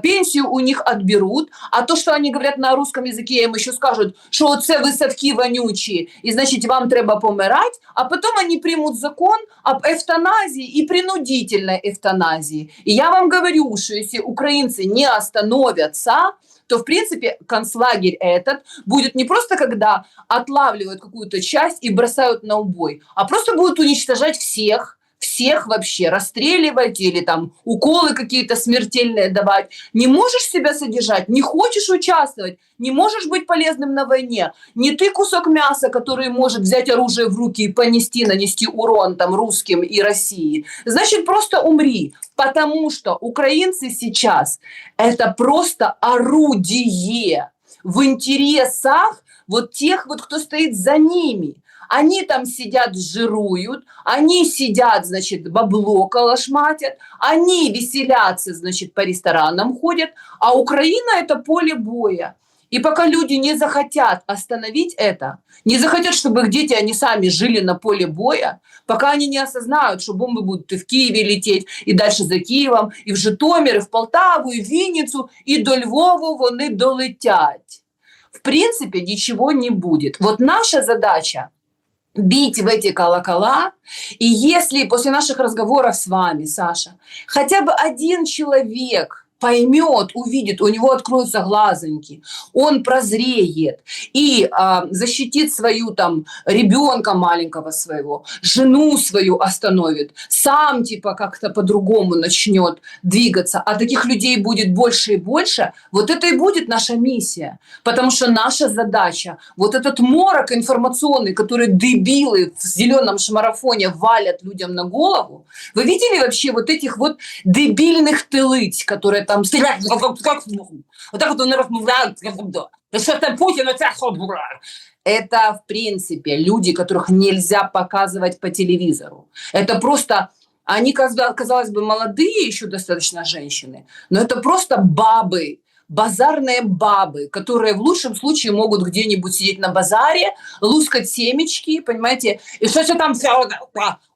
пенсию у них отберут, а то, что они говорят на русском языке, им еще скажут, что оце ви совки вонючі, і, значить, вам треба помирать, а потом они примут закон об эвтаназии и принудительной эвтаназии. И я вам говорю, что если украинцы не остановятся, то, в принципе, концлагерь этот будет не просто, когда отлавливают какую-то часть и бросают на убой, а просто будут уничтожать всех вообще, расстреливать или там уколы какие-то смертельные давать. Не можешь себя содержать, не хочешь участвовать, не можешь быть полезным на войне. Не ты кусок мяса, который может взять оружие в руки и понести, нанести урон там русским и России. Значит, просто умри. Потому что украинцы сейчас это просто орудие в интересах вот тех вот, кто стоит за ними. Они там сидят, жируют, они сидят, значит, бабло калашматят, они веселятся, значит, по ресторанам ходят, а Украина – это поле боя. И пока люди не захотят остановить это, не захотят, чтобы их дети, они сами жили на поле боя, пока они не осознают, что бомбы будут и в Киеве лететь, и дальше за Киевом, и в Житомир, и в Полтаву, и в Вінницю, и до Львова вони долетять. В принципе, ничего не будет. Вот наша задача – бить в эти колокола, и если после наших разговоров с вами, Саша, хотя бы один человек поймет, увидит, у него откроются глазоньки, он прозреет и защитит свою там ребенка маленького своего, жену свою остановит, сам типа как-то по-другому начнет двигаться, а таких людей будет больше и больше, вот это и будет наша миссия, потому что наша задача, вот этот морок информационный, который дебилы в зеленом шмарафоне валят людям на голову, вы видели вообще вот этих вот дебильных тылыть, которые там стреляют, вот так вот он размовляет, да что там Путин, это, в принципе, люди, которых нельзя показывать по телевизору. Это просто, они, казалось бы, молодые еще достаточно женщины, но это просто бабы, базарные бабы, которые в лучшем случае могут где-нибудь сидеть на базаре, лускать семечки, понимаете, и что там все,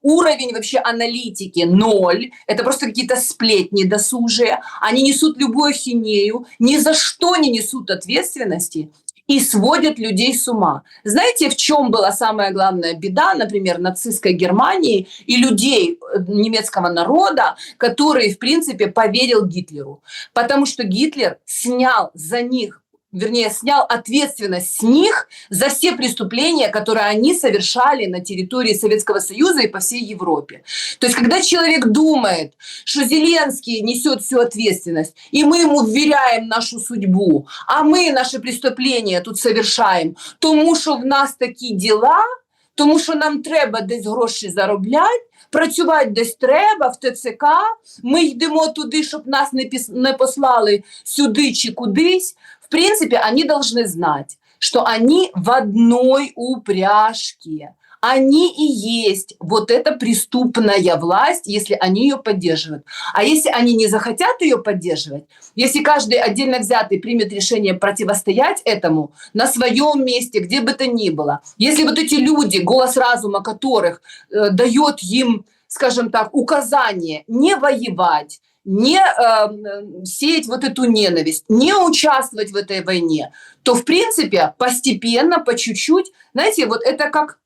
уровень вообще аналитики ноль, это просто какие-то сплетни досужие, они несут любую ахинею, ни за что не несут ответственности и сводят людей с ума. Знаете, в чем была самая главная беда, например, нацистской Германии и людей немецкого народа, который, в принципе, поверил Гитлеру? Потому что Гитлер снял за них, вернее, снял ответственность с них за все преступления, которые они совершали на территории Советского Союза и по всей Европе. То есть, когда человек думает, что Зеленский несет всю ответственность, и мы ему вверяем нашу судьбу, а мы наши преступления тут совершаем, тому що в нас такі діла, тому що нам треба десь гроші заробляти, працювати десь треба в ТЦК, ми йдемо туди, щоб нас не послали сюди чи кудись. В принципе, они должны знать, что они в одной упряжке. Они и есть вот эта преступная власть, если они ее поддерживают. А если они не захотят ее поддерживать, если каждый отдельно взятый примет решение противостоять этому на своем месте, где бы то ни было, если вот эти люди, голос разума которых дает им, скажем так, указание не воевать, не сеять вот эту ненависть, не участвовать в этой войне, то, в принципе, постепенно, по чуть-чуть, знаете, вот это как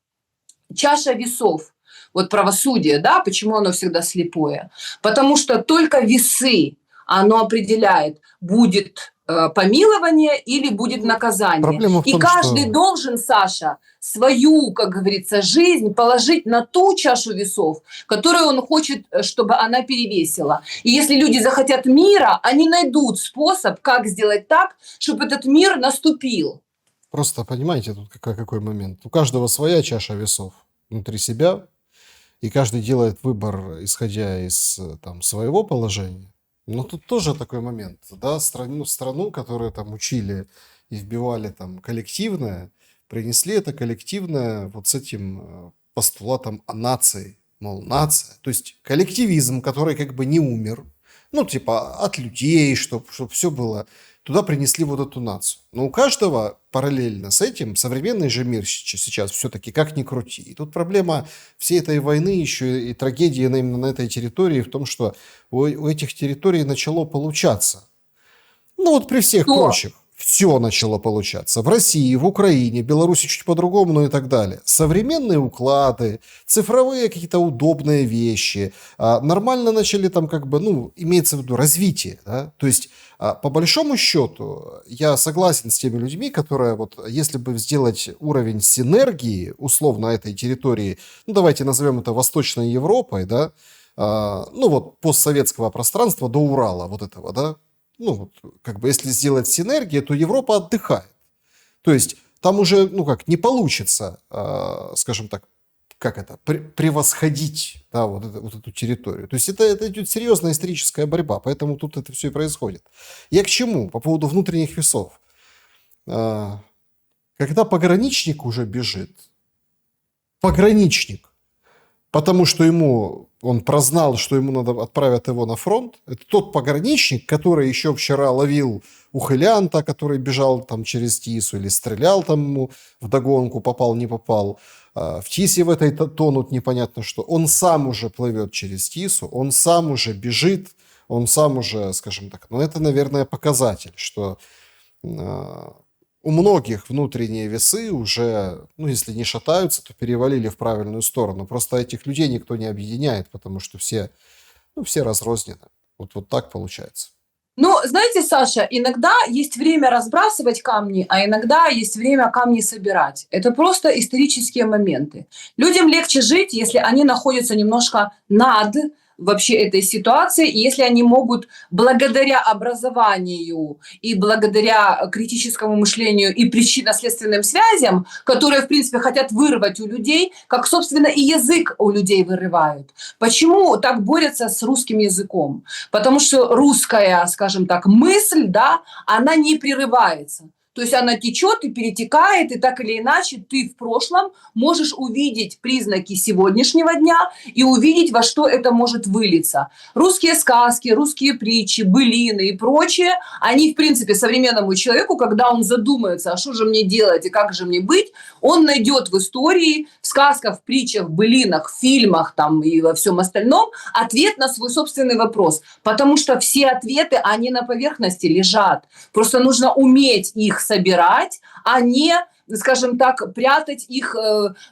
чаша весов, вот правосудие, да, почему оно всегда слепое? Потому что только весы, оно определяет, будет помилование или будет наказание. Проблема в том, и каждый что... должен, Саша, свою, как говорится, жизнь положить на ту чашу весов, которую он хочет, чтобы она перевесила. И если люди захотят мира, они найдут способ, как сделать так, чтобы этот мир наступил. Просто понимаете, тут какой момент. У каждого своя чаша весов внутри себя, и каждый делает выбор, исходя из там, своего положения. Но тут тоже такой момент, да, страну, которую там учили и вбивали там коллективное, принесли это коллективное вот с этим постулатом о нации, мол, нация, то есть коллективизм, который как бы не умер, ну, типа от людей, чтобы все было, туда принесли вот эту нацию. Но у каждого параллельно с этим современный же мир сейчас все-таки как ни крути. И тут проблема всей этой войны еще и трагедия именно на этой территории в том, что у этих территорий начало получаться. Ну вот при всех прочих. Все начало получаться. В России, в Украине, в Беларуси чуть по-другому, ну и так далее. Современные уклады, цифровые какие-то удобные вещи. Нормально начали там как бы, ну, имеется в виду развитие. Да? То есть, по большому счету, я согласен с теми людьми, которые вот, если бы сделать уровень синергии, условно, этой территории, ну, давайте назовем это Восточной Европой, да, ну, вот постсоветского пространства до Урала, вот этого, да, ну, как бы если сделать синергию, то Европа отдыхает. То есть там уже, ну как, не получится, скажем так, как это, превосходить, да, вот эту территорию. То есть это идет серьезная историческая борьба, поэтому тут это все и происходит. Я к чему? По поводу внутренних весов. Когда пограничник уже бежит, пограничник, потому что он прознал, что ему надо отправить его на фронт. Это тот пограничник, который еще вчера ловил ухилянта, который бежал там через Тису или стрелял там ему вдогонку, попал, не попал. В Тисе в этой тонут непонятно что. Он сам уже плывет через Тису, он сам уже бежит, он сам уже, скажем так, ну это, наверное, показатель, что у многих внутренние весы уже, ну, если не шатаются, то перевалили в правильную сторону. Просто этих людей никто не объединяет, потому что все разрознены. Вот так получается. Ну, знаете, Саша, иногда есть время разбрасывать камни, а иногда есть время камни собирать. Это просто исторические моменты. Людям легче жить, если они находятся немножко над вообще этой ситуацией, и если они могут благодаря образованию и благодаря критическому мышлению и причинно-следственным связям, которые, в принципе, хотят вырвать у людей, как, собственно, и язык у людей вырывают. Почему так борются с русским языком? Потому что русская, скажем так, мысль, да, она не прерывается. То есть она течет и перетекает, и так или иначе ты в прошлом можешь увидеть признаки сегодняшнего дня и увидеть, во что это может вылиться. Русские сказки, русские притчи, былины и прочее, они, в принципе, современному человеку, когда он задумается, а что же мне делать и как же мне быть, он найдет в истории, в сказках, в притчах, былинах, в фильмах там, и во всем остальном ответ на свой собственный вопрос. Потому что все ответы, они на поверхности лежат. Просто нужно уметь их собирать, а не, скажем так, прятать их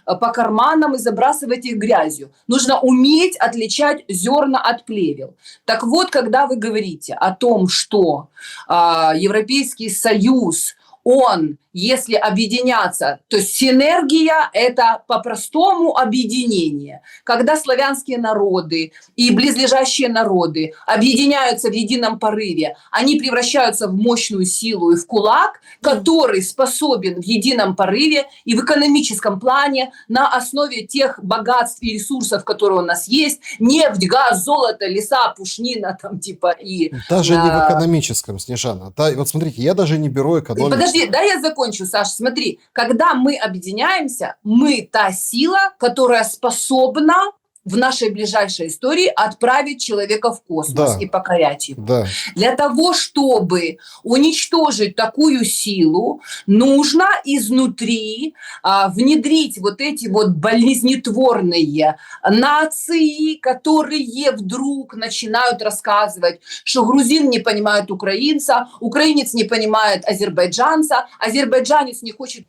по карманам и забрасывать их грязью. Нужно уметь отличать зерна от плевел. Так вот, когда вы говорите о том, что Европейский Союз, он, если объединяться, то есть синергия – это по-простому объединение. Когда славянские народы и близлежащие народы объединяются в едином порыве, они превращаются в мощную силу и в кулак, который способен в едином порыве и в экономическом плане на основе тех богатств и ресурсов, которые у нас есть, нефть, газ, золото, леса, пушнина, там типа и… Даже не в экономическом, Снежана. Вот смотрите, я даже не беру экономику. Подожди, дай я закончу, Саша. Смотри, когда мы объединяемся, мы та сила, которая способна в нашей ближайшей истории отправить человека в космос и покорять его. Да. Для того, чтобы уничтожить такую силу, нужно изнутри внедрить вот эти вот болезнетворные нации, которые вдруг начинают рассказывать, что грузин не понимает украинца, украинец не понимает азербайджанца, азербайджанец не хочет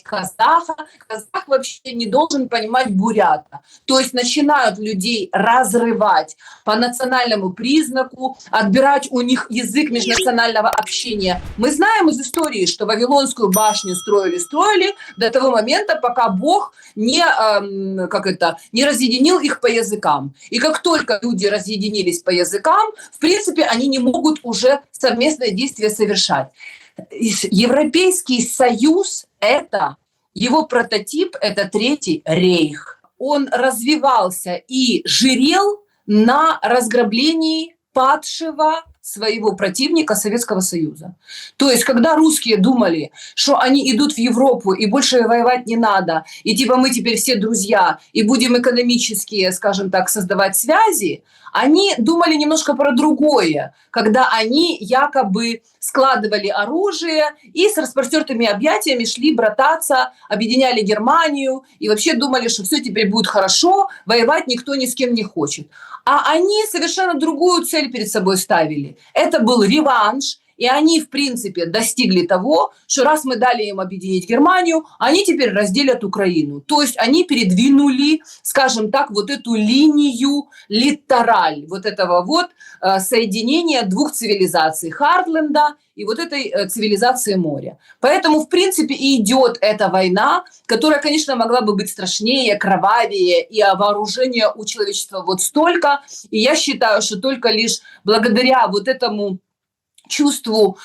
казаха, казах вообще не должен понимать бурята. То есть начинают людей разрывать по национальному признаку, отбирать у них язык межнационального общения. Мы знаем из истории, что Вавилонскую башню строили до того момента, пока Бог не разъединил их по языкам. И как только люди разъединились по языкам, в принципе, они не могут уже совместное действие совершать. Европейский Союз – это его прототип, это Третий рейх. Он развивался и жирел на разграблении падшего своего противника Советского Союза. То есть, когда русские думали, что они идут в Европу и больше воевать не надо, и типа мы теперь все друзья, и будем экономически, скажем так, создавать связи, они думали немножко про другое, когда они якобы складывали оружие и с распростертыми объятиями шли брататься, объединяли Германию и вообще думали, что все теперь будет хорошо, воевать никто ни с кем не хочет. А они совершенно другую цель перед собой ставили. Это был реванш, и они, в принципе, достигли того, что раз мы дали им объединить Германию, они теперь разделят Украину. То есть они передвинули, скажем так, вот эту линию литераль, вот этого вот соединения двух цивилизаций, Хартленда и вот этой цивилизации моря. Поэтому, в принципе, и идет эта война, которая, конечно, могла бы быть страшнее, кровавее, и вооружения у человечества вот столько. И я считаю, что только лишь благодаря вот этому чувству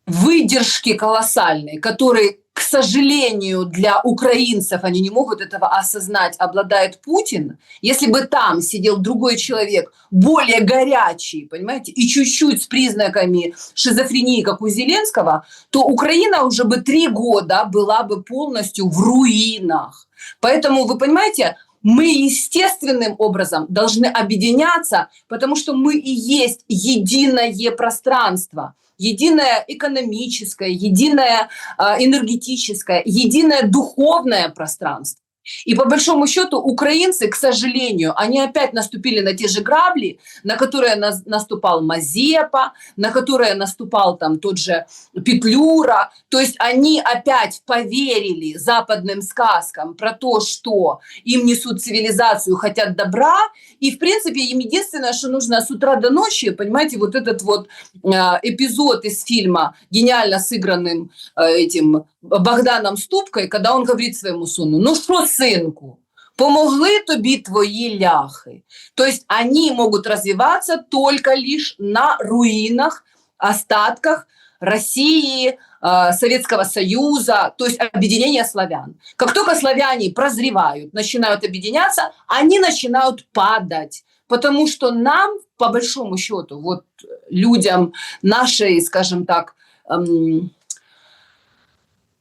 выдержки колоссальной, который, к сожалению, для украинцев, они не могут этого осознать, обладает Путин. Если бы там сидел другой человек, более горячий, понимаете, и чуть-чуть с признаками шизофрении, как у Зеленского, то Украина уже бы 3 года была бы полностью в руинах. Поэтому, вы понимаете, мы естественным образом должны объединяться, потому что мы и есть единое пространство, единое экономическое, единое энергетическое, единое духовное пространство. И по большому счету украинцы, к сожалению, они опять наступили на те же грабли, на которые наступал Мазепа, на которые наступал там тот же Петлюра. То есть они опять поверили западным сказкам про то, что им несут цивилизацию, хотят добра. И, в принципе, им единственное, что нужно с утра до ночи, понимаете, вот этот вот эпизод из фильма, гениально сыгранным этим Богданом Ступкой, когда он говорит своему сыну: ну что, сынку, помогли тобі твои ляхи. То есть они могут развиваться только лишь на руинах, остатках России, Советского Союза, то есть объединения славян. Как только славяне прозревают, начинают объединяться, они начинают падать. Потому что нам, по большому счету, вот людям нашей, скажем так,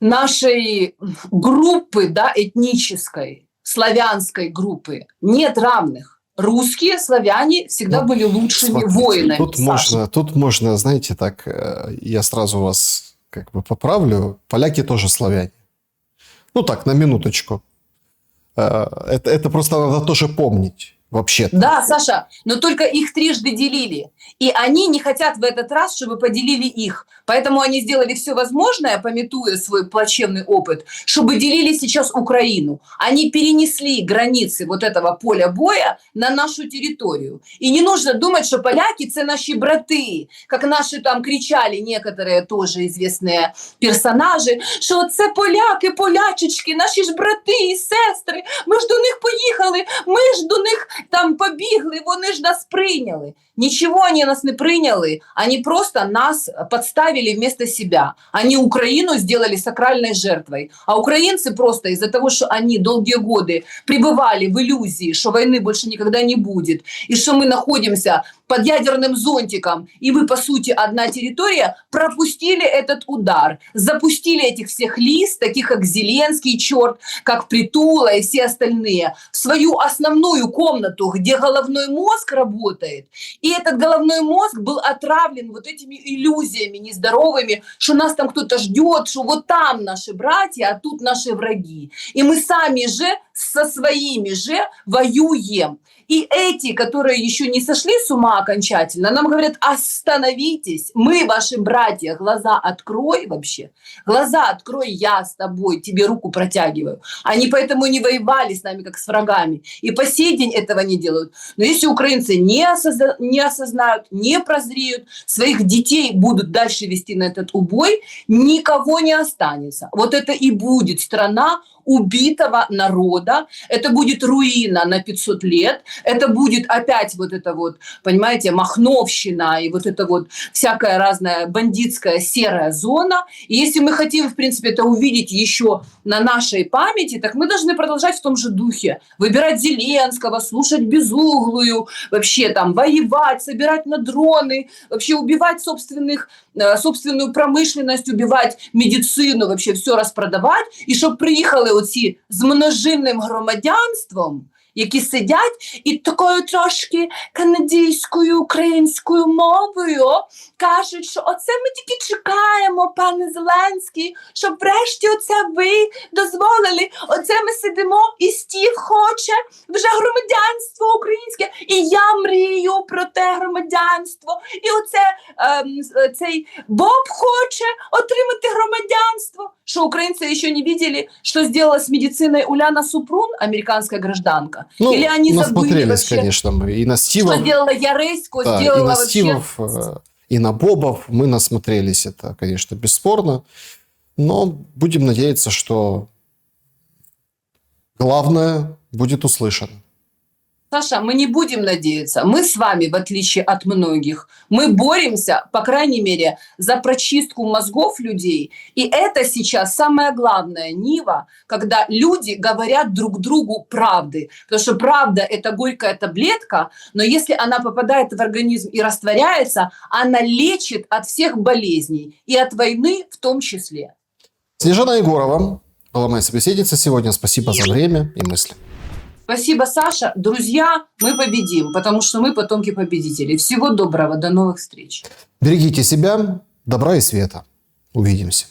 нашей группы, да, этнической, славянской группы нет равных. Русские, славяне всегда были лучшими воинами. Тут можно, знаете, так, я сразу вас как бы поправлю, поляки тоже славяне. Ну так, на минуточку. Это просто надо тоже помнить. Вообще-то. Да, Саша, но только их трижды делили. И они не хотят в этот раз, чтобы поделили их. Поэтому они сделали все возможное, памятуя свой плачевный опыт, чтобы делили сейчас Украину. Они перенесли границы вот этого поля боя на нашу территорию. И не нужно думать, что поляки – это наши браты. Как наши там кричали некоторые тоже известные персонажи, що це поляки, полячечки, наші ж брати і сестри. Ми ж до них поїхали, ми ж до них там побігли, вони ж нас прийняли. Ничего они нас не приняли, они просто нас подставили вместо себя. Они Украину сделали сакральной жертвой. А украинцы просто из-за того, что они долгие годы пребывали в иллюзии, что войны больше никогда не будет, и что мы находимся под ядерным зонтиком, и мы, по сути, одна территория, пропустили этот удар, запустили этих всех лист, таких как Зеленский, черт, как Притула и все остальные, в свою основную комнату, где головной мозг работает. И этот головной мозг был отравлен вот этими иллюзиями нездоровыми, что нас там кто-то ждет, что вот там наши братья, а тут наши враги. И мы сами же со своими же воюем. И эти, которые еще не сошли с ума окончательно, нам говорят: остановитесь, мы ваши братья, глаза открой вообще. Глаза открой, я с тобой, тебе руку протягиваю. Они поэтому не воевали с нами, как с врагами. И по сей день этого не делают. Но если украинцы не осознают, не прозреют, своих детей будут дальше вести на этот убой, никого не останется. Вот это и будет страна убитого народа, это будет руина на 500 лет, это будет опять вот это вот, понимаете, махновщина и вот это вот всякая разная бандитская серая зона. И если мы хотим, в принципе, это увидеть еще на нашей памяти, так мы должны продолжать в том же духе. Выбирать Зеленского, слушать Безуглую, вообще там воевать, собирать на дроны, вообще убивать собственную промышленность, убивать медицину, вообще все распродавать. І щоб приїхали оці з множинним громадянством, які сидять і такою трошки канадійською, українською мовою кажуть, що оце ми тільки чекаємо, пане Зеленський, щоб врешті оце ви дозволили, оце ми сидимо і Стів хоче вже громадянство українське, і я мрію про те громадянство, і оце цей Боб хоче отримати громадянство. Что украинцы еще не видели, что сделала с медициной Уляна Супрун, американская гражданка? Ну, или они забыли вообще, конечно, мы и на Стивов, что сделала Яресько, да, сделала и на вообще... Стивов, и на Бобов мы насмотрелись, это, конечно, бесспорно. Но будем надеяться, что главное будет услышано. Саша, мы не будем надеяться. Мы с вами, в отличие от многих, мы боремся, по крайней мере, за прочистку мозгов людей. И это сейчас самая главная нива, когда люди говорят друг другу правды. Потому что правда – это горькая таблетка, но если она попадает в организм и растворяется, она лечит от всех болезней. И от войны в том числе. Снежана Егорова была моя собеседница сегодня. Спасибо за время и мысли. Спасибо, Саша. Друзья, мы победим, потому что мы потомки победителей. Всего доброго, до новых встреч. Берегите себя, добра и света. Увидимся.